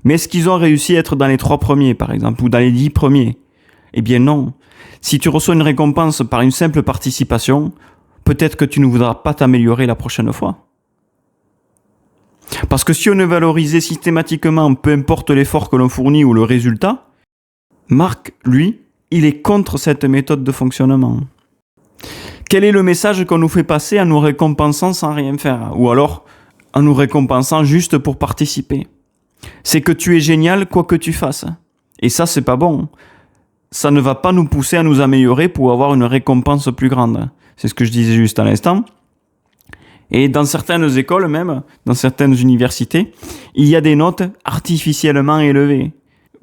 Mais est-ce qu'ils ont réussi à être dans les 3 premiers, par exemple, ou dans les 10 premiers? Eh bien non. Si tu reçois une récompense par une simple participation, peut-être que tu ne voudras pas t'améliorer la prochaine fois. Parce que si on est valorisé systématiquement, peu importe l'effort que l'on fournit ou le résultat, Marc, lui, il est contre cette méthode de fonctionnement. Quel est le message qu'on nous fait passer en nous récompensant sans rien faire? Ou alors en nous récompensant juste pour participer? C'est que tu es génial quoi que tu fasses. Et ça, c'est pas bon. Ça ne va pas nous pousser à nous améliorer pour avoir une récompense plus grande. C'est ce que je disais juste à l'instant. Et dans certaines écoles même, dans certaines universités, il y a des notes artificiellement élevées.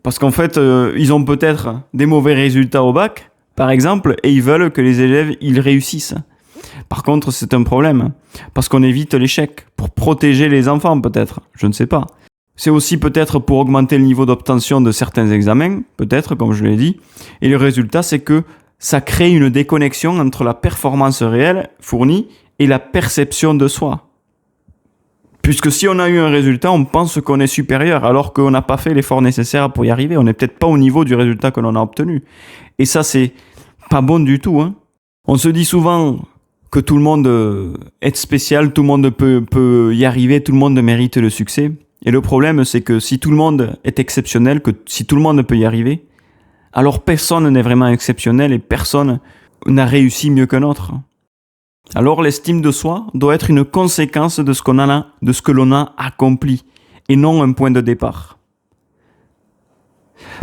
Parce qu'en fait, ils ont peut-être des mauvais résultats au bac, par exemple, et ils veulent que les élèves ils réussissent. Par contre, c'est un problème, parce qu'on évite l'échec, pour protéger les enfants peut-être, je ne sais pas. C'est aussi peut-être pour augmenter le niveau d'obtention de certains examens, peut-être, comme je l'ai dit. Et le résultat, c'est que ça crée une déconnexion entre la performance réelle fournie et la perception de soi. Puisque si on a eu un résultat, on pense qu'on est supérieur, alors qu'on n'a pas fait l'effort nécessaire pour y arriver. On n'est peut-être pas au niveau du résultat que l'on a obtenu. Et ça, c'est pas bon du tout, hein. On se dit souvent que tout le monde est spécial, tout le monde peut y arriver, tout le monde mérite le succès. Et le problème, c'est que si tout le monde est exceptionnel, que si tout le monde peut y arriver, alors personne n'est vraiment exceptionnel et personne n'a réussi mieux qu'un autre. Alors l'estime de soi doit être une conséquence de ce que l'on a accompli et non un point de départ.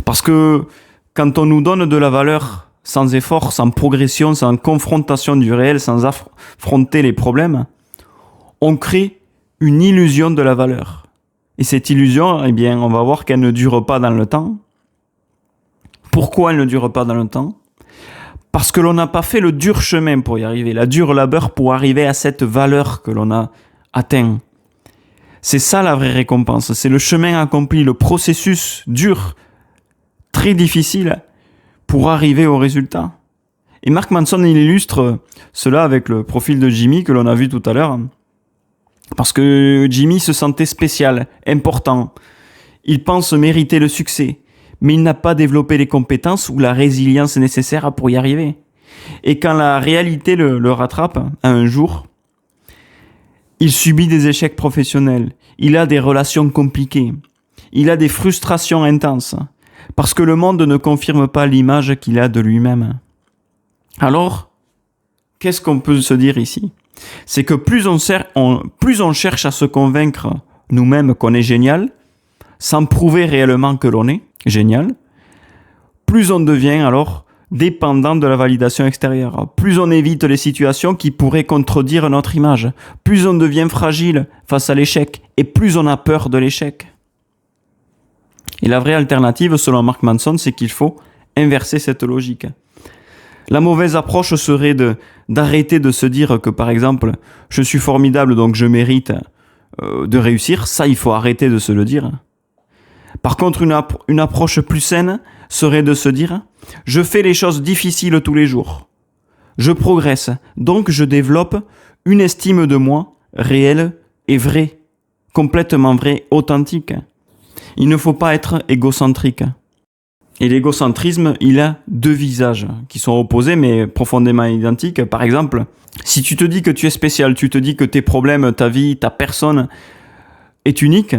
Parce que quand on nous donne de la valeur sans effort, sans progression, sans confrontation du réel, sans affronter les problèmes, on crée une illusion de la valeur. Et cette illusion, eh bien, on va voir qu'elle ne dure pas dans le temps. Pourquoi elle ne dure pas dans le temps ? Parce que l'on n'a pas fait le dur chemin pour y arriver, la dure labeur pour arriver à cette valeur que l'on a atteint. C'est ça la vraie récompense, c'est le chemin accompli, le processus dur, très difficile, pour arriver au résultat. Et Mark Manson, il illustre cela avec le profil de Jimmy que l'on a vu tout à l'heure. Parce que Jimmy se sentait spécial, important. Il pense mériter le succès, mais il n'a pas développé les compétences ou la résilience nécessaire pour y arriver. Et quand la réalité le rattrape, un jour, il subit des échecs professionnels, il a des relations compliquées, il a des frustrations intenses, parce que le monde ne confirme pas l'image qu'il a de lui-même. Alors, qu'est-ce qu'on peut se dire ici ? C'est que plus on cherche à se convaincre nous-mêmes qu'on est génial, sans prouver réellement que l'on est génial, plus on devient alors dépendant de la validation extérieure, plus on évite les situations qui pourraient contredire notre image, plus on devient fragile face à l'échec, et plus on a peur de l'échec. Et la vraie alternative, selon Mark Manson, c'est qu'il faut inverser cette logique. La mauvaise approche serait d'arrêter de se dire que, par exemple, je suis formidable, donc je mérite de réussir. Ça, il faut arrêter de se le dire. Par contre, une approche plus saine serait de se dire « Je fais les choses difficiles tous les jours. Je progresse, donc je développe une estime de moi réelle et vraie, complètement vraie, authentique. » Il ne faut pas être égocentrique. Et l'égocentrisme, il a deux visages qui sont opposés mais profondément identiques. Par exemple, si tu te dis que tu es spécial, tu te dis que tes problèmes, ta vie, ta personne est unique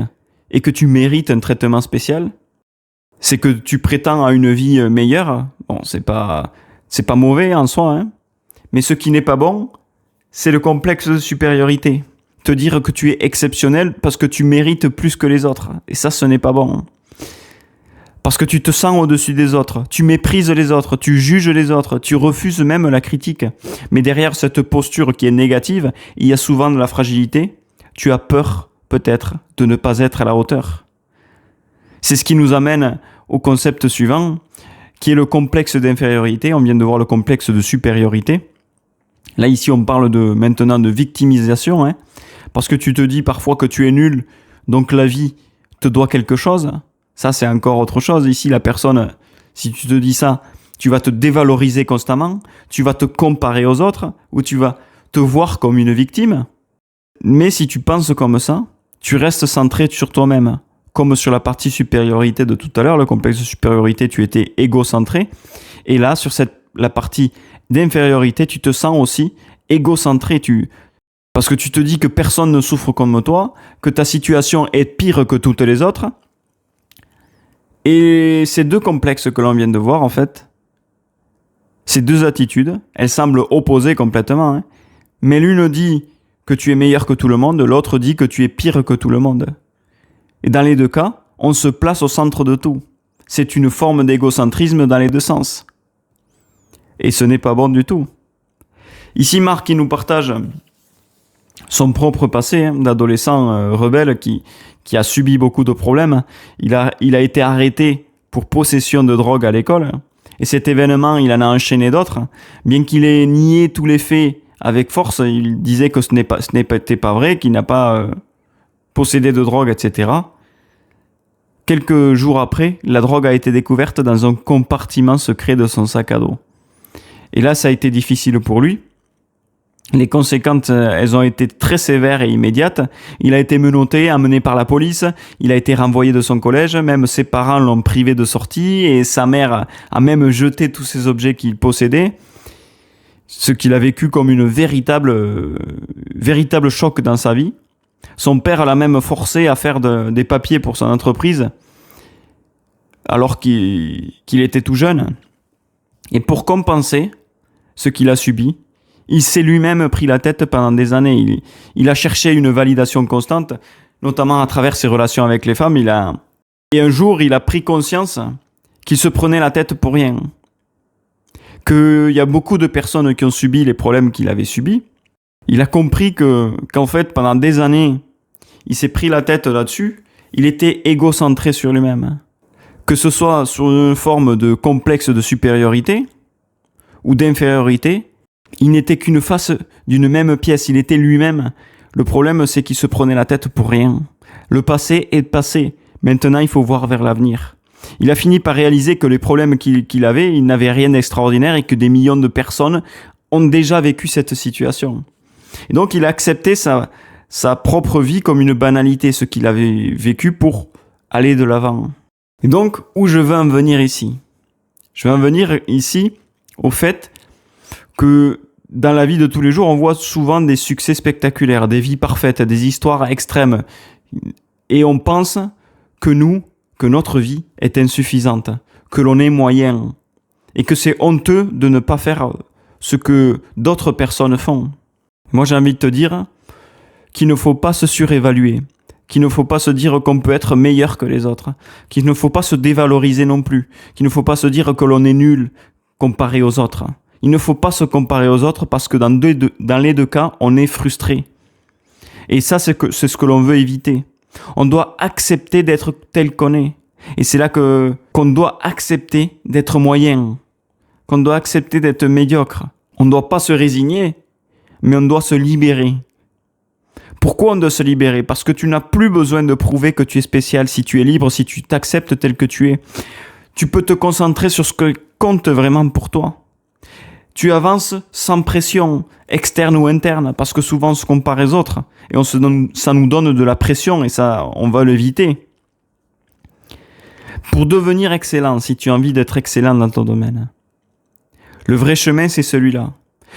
et que tu mérites un traitement spécial, c'est que tu prétends à une vie meilleure. Bon, c'est pas mauvais en soi, hein. Mais ce qui n'est pas bon, c'est le complexe de supériorité. Te dire que tu es exceptionnel parce que tu mérites plus que les autres. Et ça, ce n'est pas bon. Parce que tu te sens au-dessus des autres, tu méprises les autres, tu juges les autres, tu refuses même la critique. Mais derrière cette posture qui est négative, il y a souvent de la fragilité. Tu as peur, peut-être, de ne pas être à la hauteur. C'est ce qui nous amène au concept suivant, qui est le complexe d'infériorité. On vient de voir le complexe de supériorité. Là, ici, on parle maintenant de victimisation, hein, parce que tu te dis parfois que tu es nul, donc la vie te doit quelque chose. Ça, c'est encore autre chose. Ici, la personne, si tu te dis ça, tu vas te dévaloriser constamment, tu vas te comparer aux autres, ou tu vas te voir comme une victime. Mais si tu penses comme ça, tu restes centré sur toi-même. Comme sur la partie supériorité de tout à l'heure, le complexe de supériorité, tu étais égocentré. Et là, sur la partie d'infériorité, tu te sens aussi égocentré. Parce que tu te dis que personne ne souffre comme toi, que ta situation est pire que toutes les autres. Et ces deux complexes que l'on vient de voir, en fait, ces deux attitudes, elles semblent opposées complètement, hein. Mais l'une dit que tu es meilleur que tout le monde, l'autre dit que tu es pire que tout le monde. Et dans les deux cas, on se place au centre de tout. C'est une forme d'égocentrisme dans les deux sens. Et ce n'est pas bon du tout. Ici, Marc, il nous partage son propre passé, hein, d'adolescent rebelle qui a subi beaucoup de problèmes. Il a été arrêté pour possession de drogue à l'école. Et cet événement, il en a enchaîné d'autres. Bien qu'il ait nié tous les faits avec force, il disait que ce n'était pas vrai, qu'il n'a pas possédé de drogue, etc. Quelques jours après, la drogue a été découverte dans un compartiment secret de son sac à dos. Et là, ça a été difficile pour lui. Les conséquences, elles ont été très sévères et immédiates. Il a été menotté, amené par la police. Il a été renvoyé de son collège. Même ses parents l'ont privé de sortie. Et sa mère a même jeté tous ses objets qu'il possédait. Ce qu'il a vécu comme une véritable choc dans sa vie. Son père l'a même forcé à faire des papiers pour son entreprise. Alors qu'il était tout jeune. Et pour compenser ce qu'il a subi, il s'est lui-même pris la tête pendant des années. Il a cherché une validation constante, notamment à travers ses relations avec les femmes. Et un jour, il a pris conscience qu'il se prenait la tête pour rien. Qu'il y a beaucoup de personnes qui ont subi les problèmes qu'il avait subis. Il a compris qu'en fait, pendant des années, il s'est pris la tête là-dessus. Il était égocentré sur lui-même. Que ce soit sur une forme de complexe de supériorité ou d'infériorité, il n'était qu'une face d'une même pièce, il était lui-même. Le problème, c'est qu'il se prenait la tête pour rien. Le passé est passé. Maintenant, il faut voir vers l'avenir. Il a fini par réaliser que les problèmes qu'il avait, il n'avait rien d'extraordinaire et que des millions de personnes ont déjà vécu cette situation. Et donc, il a accepté sa propre vie comme une banalité, ce qu'il avait vécu pour aller de l'avant. Et donc, où je veux en venir ici? Je veux en venir ici au fait que dans la vie de tous les jours, on voit souvent des succès spectaculaires, des vies parfaites, des histoires extrêmes. Et on pense que notre vie est insuffisante, que l'on est moyen, et que c'est honteux de ne pas faire ce que d'autres personnes font. Moi, j'ai envie de te dire qu'il ne faut pas se surévaluer, qu'il ne faut pas se dire qu'on peut être meilleur que les autres, qu'il ne faut pas se dévaloriser non plus, qu'il ne faut pas se dire que l'on est nul comparé aux autres. Il ne faut pas se comparer aux autres parce que dans les deux cas, on est frustré. Et ça, c'est ce que l'on veut éviter. On doit accepter d'être tel qu'on est. Et c'est là qu'on doit accepter d'être moyen, qu'on doit accepter d'être médiocre. On ne doit pas se résigner, mais on doit se libérer. Pourquoi on doit se libérer? Parce que tu n'as plus besoin de prouver que tu es spécial si tu es libre, si tu t'acceptes tel que tu es. Tu peux te concentrer sur ce que compte vraiment pour toi. Tu avances sans pression, externe ou interne, parce que souvent on se compare aux autres et ça nous donne de la pression et ça, on va l'éviter. Pour devenir excellent, si tu as envie d'être excellent dans ton domaine, le vrai chemin, c'est celui-là.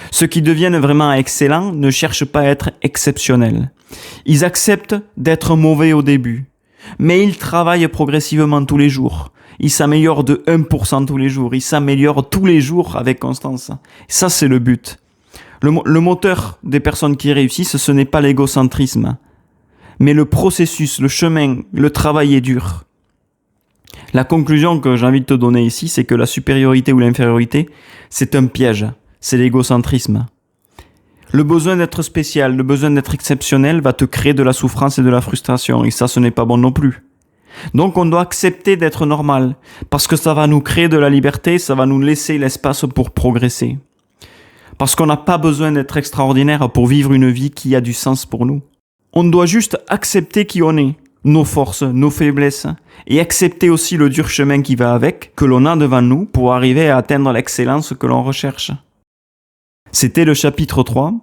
Ceux qui deviennent vraiment excellents ne cherchent pas à être exceptionnels. Ils acceptent d'être mauvais au début, mais ils travaillent progressivement tous les jours. Ils s'améliorent de 1% tous les jours. Ils s'améliorent tous les jours avec constance. Ça, c'est le but. Le moteur des personnes qui réussissent, ce n'est pas l'égocentrisme, mais le processus, le chemin, le travail est dur. La conclusion que j'ai envie de te donner ici, c'est que la supériorité ou l'infériorité, c'est un piège. C'est l'égocentrisme. Le besoin d'être spécial, le besoin d'être exceptionnel va te créer de la souffrance et de la frustration. Et ça, ce n'est pas bon non plus. Donc on doit accepter d'être normal, parce que ça va nous créer de la liberté, ça va nous laisser l'espace pour progresser. Parce qu'on n'a pas besoin d'être extraordinaire pour vivre une vie qui a du sens pour nous. On doit juste accepter qui on est, nos forces, nos faiblesses, et accepter aussi le dur chemin qui va avec, que l'on a devant nous, pour arriver à atteindre l'excellence que l'on recherche. C'était le chapitre 3,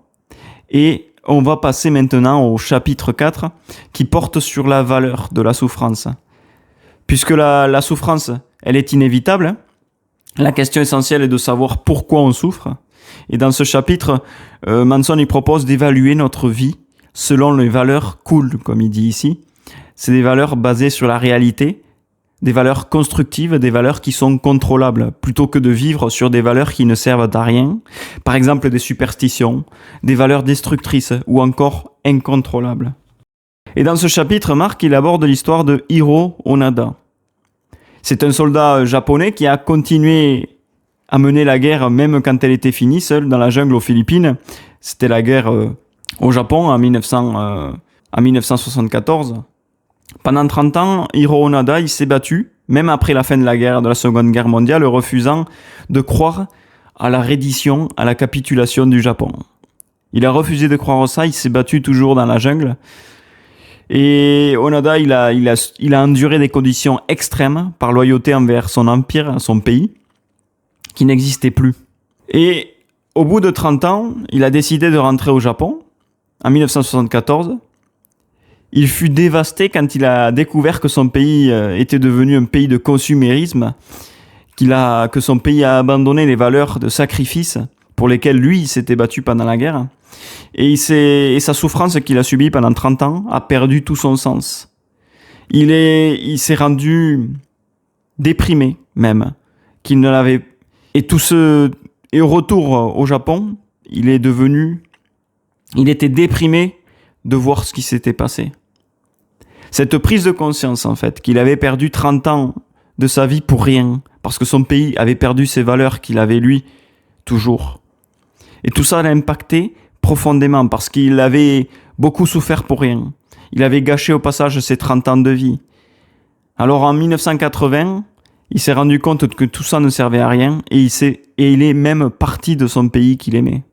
et on va passer maintenant au chapitre 4 qui porte sur la valeur de la souffrance. Puisque la souffrance, elle est inévitable, la question essentielle est de savoir pourquoi on souffre. Et dans ce chapitre, Manson il propose d'évaluer notre vie selon les valeurs cool, comme il dit ici. C'est des valeurs basées sur la réalité, des valeurs constructives, des valeurs qui sont contrôlables, plutôt que de vivre sur des valeurs qui ne servent à rien, par exemple des superstitions, des valeurs destructrices ou encore incontrôlables. Et dans ce chapitre, Mark il aborde l'histoire de Hiro Onada. C'est un soldat japonais qui a continué à mener la guerre même quand elle était finie, seul dans la jungle aux Philippines. C'était la guerre au Japon en 1974. Pendant 30 ans, Hiro Onada il s'est battu, même après la fin de la guerre, de la Seconde Guerre mondiale, refusant de croire à la reddition, à la capitulation du Japon. Il a refusé de croire ça, il s'est battu toujours dans la jungle. Et Onada, il a enduré des conditions extrêmes par loyauté envers son empire, son pays, qui n'existait plus. Et au bout de 30 ans, il a décidé de rentrer au Japon, en 1974. Il fut dévasté quand il a découvert que son pays était devenu un pays de consumérisme, que son pays a abandonné les valeurs de sacrifice pour lesquelles lui il s'était battu pendant la guerre. Et sa souffrance qu'il a subie pendant 30 ans a perdu tout son sens. Il s'est rendu déprimé même, qu'il ne l'avait. Et au retour au Japon, il était déprimé de voir ce qui s'était passé. Cette prise de conscience, en fait, qu'il avait perdu 30 ans de sa vie pour rien, parce que son pays avait perdu ses valeurs qu'il avait lui toujours. Et tout ça l'a impacté profondément, parce qu'il avait beaucoup souffert pour rien. Il avait gâché au passage ses 30 ans de vie. Alors en 1980, il s'est rendu compte que tout ça ne servait à rien, et il est même parti de son pays qu'il aimait.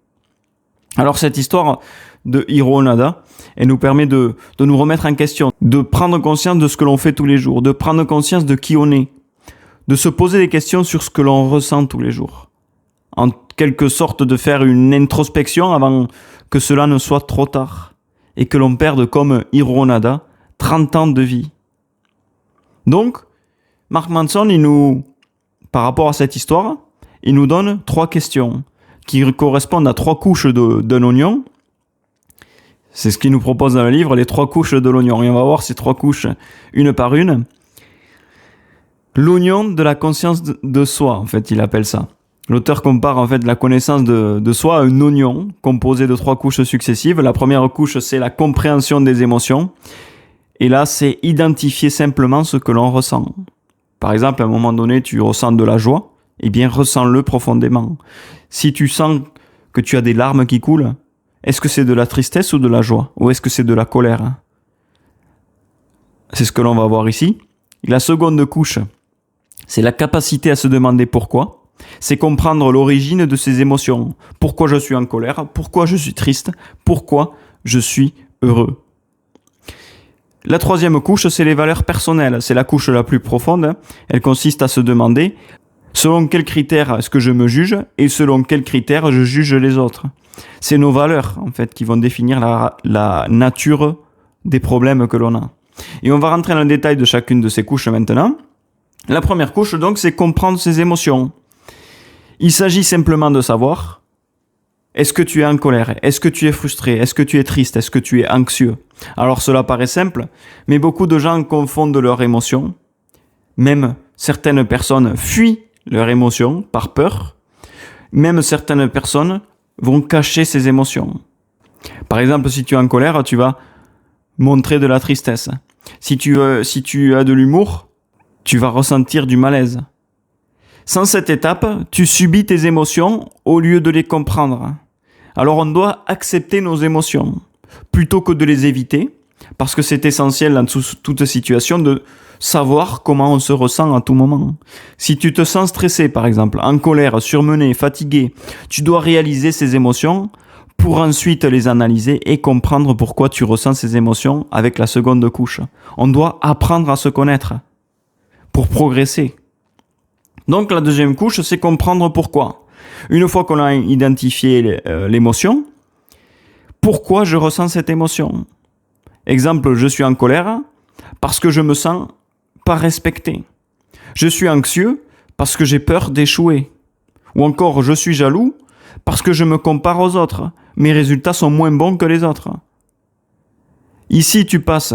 Alors cette histoire de Hiro Onoda, elle nous permet de nous remettre en question, de prendre conscience de ce que l'on fait tous les jours, de prendre conscience de qui on est, de se poser des questions sur ce que l'on ressent tous les jours. En quelque sorte de faire une introspection avant que cela ne soit trop tard et que l'on perde comme Hiro Onoda 30 ans de vie. Donc, Mark Manson, par rapport à cette histoire, il nous donne 3 questions qui correspondent à 3 couches d'un oignon. C'est ce qu'il nous propose dans le livre, les 3 couches de l'oignon. Et on va voir ces 3 couches une par une. L'oignon de la conscience de soi, en fait, il appelle ça. L'auteur compare en fait la connaissance de soi à un oignon composé de 3 couches successives. La première couche, c'est la compréhension des émotions. Et là, c'est identifier simplement ce que l'on ressent. Par exemple, à un moment donné, tu ressens de la joie, eh bien, ressens-le profondément. Si tu sens que tu as des larmes qui coulent, est-ce que c'est de la tristesse ou de la joie? Ou est-ce que c'est de la colère? C'est ce que l'on va voir ici. Et la seconde couche, c'est la capacité à se demander pourquoi. C'est comprendre l'origine de ces émotions. Pourquoi je suis en colère? Pourquoi je suis triste? Pourquoi je suis heureux? La troisième couche, c'est les valeurs personnelles. C'est la couche la plus profonde. Elle consiste à se demander selon quels critères est-ce que je me juge et selon quels critères je juge les autres. C'est nos valeurs, en fait, qui vont définir la nature des problèmes que l'on a. Et on va rentrer dans le détail de chacune de ces couches maintenant. La première couche, donc, c'est comprendre ses émotions. Il s'agit simplement de savoir, est-ce que tu es en colère? Est-ce que tu es frustré? Est-ce que tu es triste? Est-ce que tu es anxieux? Alors cela paraît simple, mais beaucoup de gens confondent leurs émotions. Même certaines personnes fuient leurs émotions par peur. Même certaines personnes vont cacher ces émotions. Par exemple, si tu es en colère, tu vas montrer de la tristesse. Si tu as de l'humour, tu vas ressentir du malaise. Sans cette étape, tu subis tes émotions au lieu de les comprendre. Alors on doit accepter nos émotions plutôt que de les éviter, parce que c'est essentiel dans toute situation de savoir comment on se ressent à tout moment. Si tu te sens stressé, par exemple, en colère, surmené, fatigué, tu dois réaliser ces émotions pour ensuite les analyser et comprendre pourquoi tu ressens ces émotions avec la seconde couche. On doit apprendre à se connaître pour progresser. Donc la deuxième couche, c'est comprendre pourquoi. Une fois qu'on a identifié l'émotion, pourquoi je ressens cette émotion? Exemple, je suis en colère parce que je me sens pas respecté. Je suis anxieux parce que j'ai peur d'échouer. Ou encore, je suis jaloux parce que je me compare aux autres. Mes résultats sont moins bons que les autres. Ici, tu passes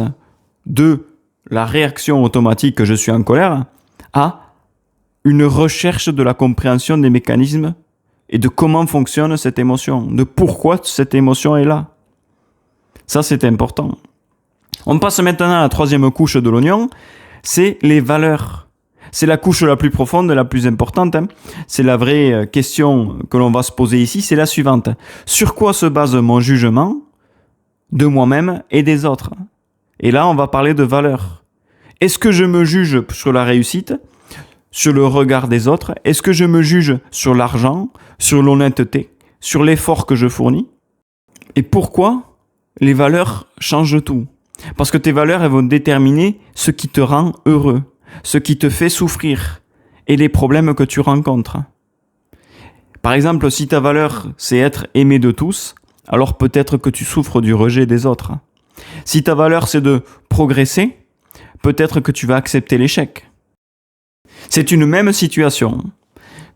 de la réaction automatique que je suis en colère à une recherche de la compréhension des mécanismes et de comment fonctionne cette émotion, de pourquoi cette émotion est là. Ça, c'est important. On passe maintenant à la troisième couche de l'oignon, c'est les valeurs. C'est la couche la plus profonde, la plus importante. C'est la vraie question que l'on va se poser ici, c'est la suivante. Sur quoi se base mon jugement de moi-même et des autres? Et là, on va parler de valeurs. Est-ce que je me juge sur la réussite, sur le regard des autres? Est-ce que je me juge sur l'argent, sur l'honnêteté, sur l'effort que je fournis? Et pourquoi les valeurs changent tout? Parce que tes valeurs, elles vont déterminer ce qui te rend heureux, ce qui te fait souffrir et les problèmes que tu rencontres. Par exemple, si ta valeur, c'est être aimé de tous, alors peut-être que tu souffres du rejet des autres. Si ta valeur, c'est de progresser, peut-être que tu vas accepter l'échec. C'est une même situation,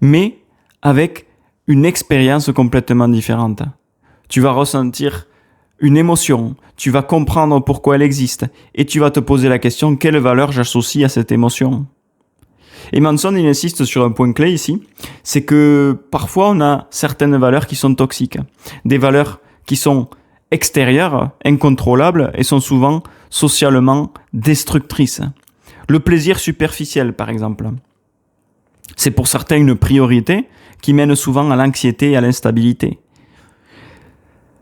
mais avec une expérience complètement différente. Tu vas ressentir une émotion, tu vas comprendre pourquoi elle existe, et tu vas te poser la question, quelle valeur j'associe à cette émotion ? Et Manson, il insiste sur un point clé ici, c'est que parfois on a certaines valeurs qui sont toxiques, des valeurs qui sont extérieures, incontrôlables, et sont souvent socialement destructrices. Le plaisir superficiel, par exemple. C'est pour certains une priorité qui mène souvent à l'anxiété et à l'instabilité.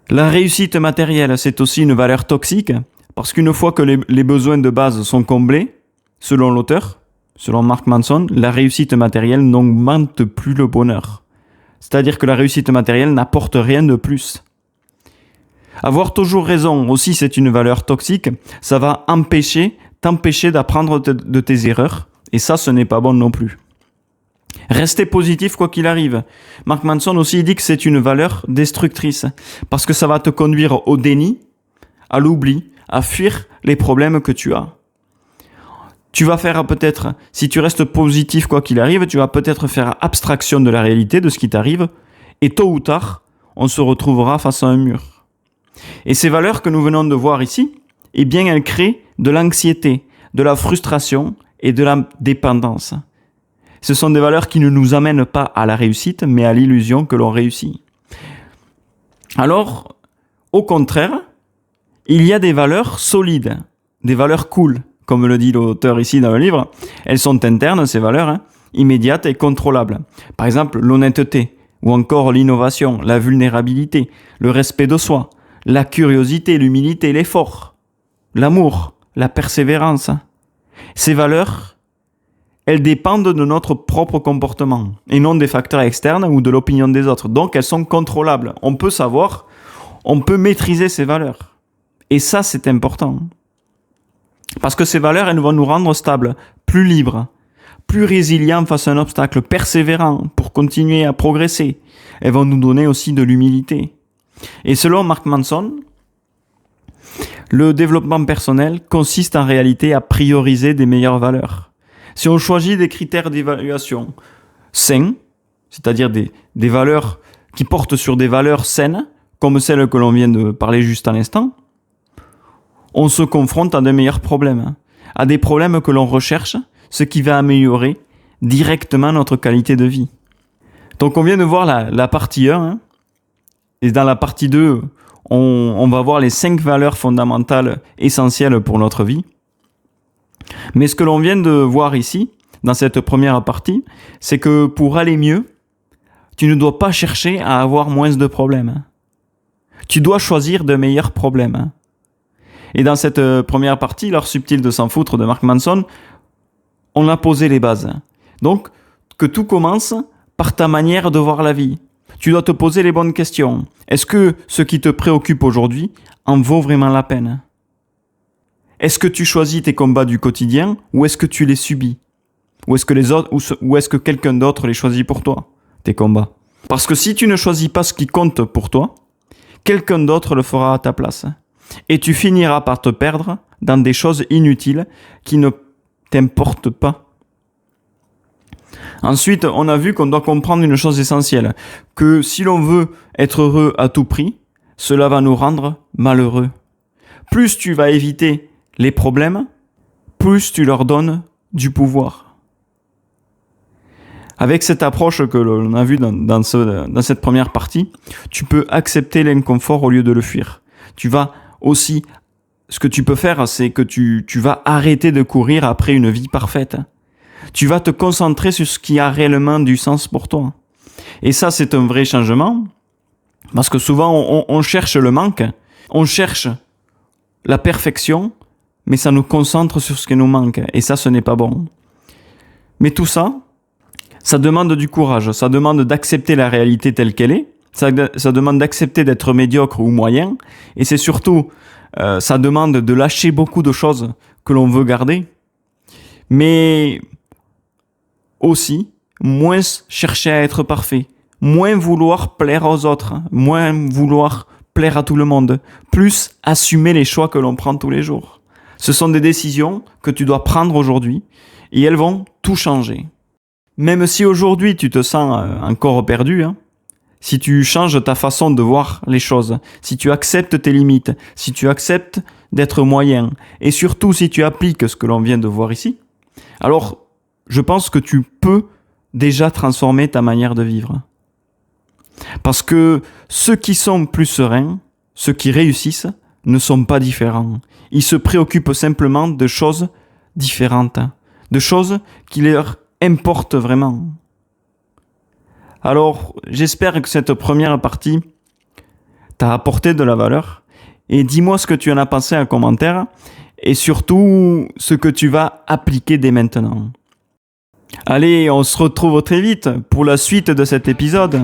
La réussite matérielle, c'est aussi une valeur toxique, parce qu'une fois que les besoins de base sont comblés, selon l'auteur, selon Mark Manson, la réussite matérielle n'augmente plus le bonheur. C'est-à-dire que la réussite matérielle n'apporte rien de plus. Avoir toujours raison aussi, c'est une valeur toxique. Ça va t'empêcher d'apprendre de tes erreurs. Et ça, ce n'est pas bon non plus. Rester positif quoi qu'il arrive. Mark Manson aussi dit que c'est une valeur destructrice. Parce que ça va te conduire au déni, à l'oubli, à fuir les problèmes que tu as. Tu vas faire peut-être, si tu restes positif quoi qu'il arrive, tu vas peut-être faire abstraction de la réalité, de ce qui t'arrive, et tôt ou tard, on se retrouvera face à un mur. Et ces valeurs que nous venons de voir ici, eh bien, elles créent de l'anxiété, de la frustration et de la dépendance. Ce sont des valeurs qui ne nous amènent pas à la réussite, mais à l'illusion que l'on réussit. Alors, au contraire, il y a des valeurs solides, des valeurs cool, comme le dit l'auteur ici dans le livre. Elles sont internes, ces valeurs, immédiates et contrôlables. Par exemple, l'honnêteté, ou encore l'innovation, la vulnérabilité, le respect de soi, la curiosité, l'humilité, l'effort, l'amour, la persévérance. Ces valeurs, elles dépendent de notre propre comportement et non des facteurs externes ou de l'opinion des autres. Donc, elles sont contrôlables. On peut savoir, on peut maîtriser ces valeurs. Et ça, c'est important. Parce que ces valeurs, elles vont nous rendre stables, plus libres, plus résilients face à un obstacle, persévérants pour continuer à progresser. Elles vont nous donner aussi de l'humilité. Et selon Mark Manson, le développement personnel consiste en réalité à prioriser des meilleures valeurs. Si on choisit des critères d'évaluation sains, c'est-à-dire des valeurs qui portent sur des valeurs saines, comme celles que l'on vient de parler juste à l'instant, on se confronte à de meilleurs problèmes, à des problèmes que l'on recherche, ce qui va améliorer directement notre qualité de vie. Donc on vient de voir la partie 1, et dans la partie 2, on va voir les 5 valeurs fondamentales essentielles pour notre vie. Mais ce que l'on vient de voir ici, dans cette première partie, c'est que pour aller mieux, tu ne dois pas chercher à avoir moins de problèmes. Tu dois choisir de meilleurs problèmes. Et dans cette première partie, l'art subtil de s'en foutre de Mark Manson, on a posé les bases. Donc, que tout commence par ta manière de voir la vie. Tu dois te poser les bonnes questions. Est-ce que ce qui te préoccupe aujourd'hui en vaut vraiment la peine ? Est-ce que tu choisis tes combats du quotidien ou est-ce que tu les subis ? Ou est-ce que quelqu'un d'autre les choisit pour toi, tes combats ? Parce que si tu ne choisis pas ce qui compte pour toi, quelqu'un d'autre le fera à ta place. Et tu finiras par te perdre dans des choses inutiles qui ne t'importent pas. Ensuite, on a vu qu'on doit comprendre une chose essentielle, que si l'on veut être heureux à tout prix, cela va nous rendre malheureux. Plus tu vas éviter les problèmes, plus tu leur donnes du pouvoir. Avec cette approche que l'on a vue dans cette première partie, tu peux accepter l'inconfort au lieu de le fuir. Tu vas aussi, ce que tu peux faire, c'est que tu vas arrêter de courir après une vie parfaite. Tu vas te concentrer sur ce qui a réellement du sens pour toi. Et ça, c'est un vrai changement, parce que souvent, on cherche le manque, on cherche la perfection, mais ça nous concentre sur ce qui nous manque. Et ça, ce n'est pas bon. Mais tout ça, ça demande du courage, ça demande d'accepter la réalité telle qu'elle est, ça demande d'accepter d'être médiocre ou moyen, et c'est surtout, ça demande de lâcher beaucoup de choses que l'on veut garder, mais aussi, moins chercher à être parfait, moins vouloir plaire aux autres, moins vouloir plaire à tout le monde, plus assumer les choix que l'on prend tous les jours. Ce sont des décisions que tu dois prendre aujourd'hui et elles vont tout changer. Même si aujourd'hui tu te sens encore perdu, si tu changes ta façon de voir les choses, si tu acceptes tes limites, si tu acceptes d'être moyen, et surtout si tu appliques ce que l'on vient de voir ici, alors je pense que tu peux déjà transformer ta manière de vivre. Parce que ceux qui sont plus sereins, ceux qui réussissent, ne sont pas différents. Ils se préoccupent simplement de choses différentes, de choses qui leur importent vraiment. Alors, j'espère que cette première partie t'a apporté de la valeur. Et dis-moi ce que tu en as pensé en commentaire. Et surtout, ce que tu vas appliquer dès maintenant. Allez, on se retrouve très vite pour la suite de cet épisode.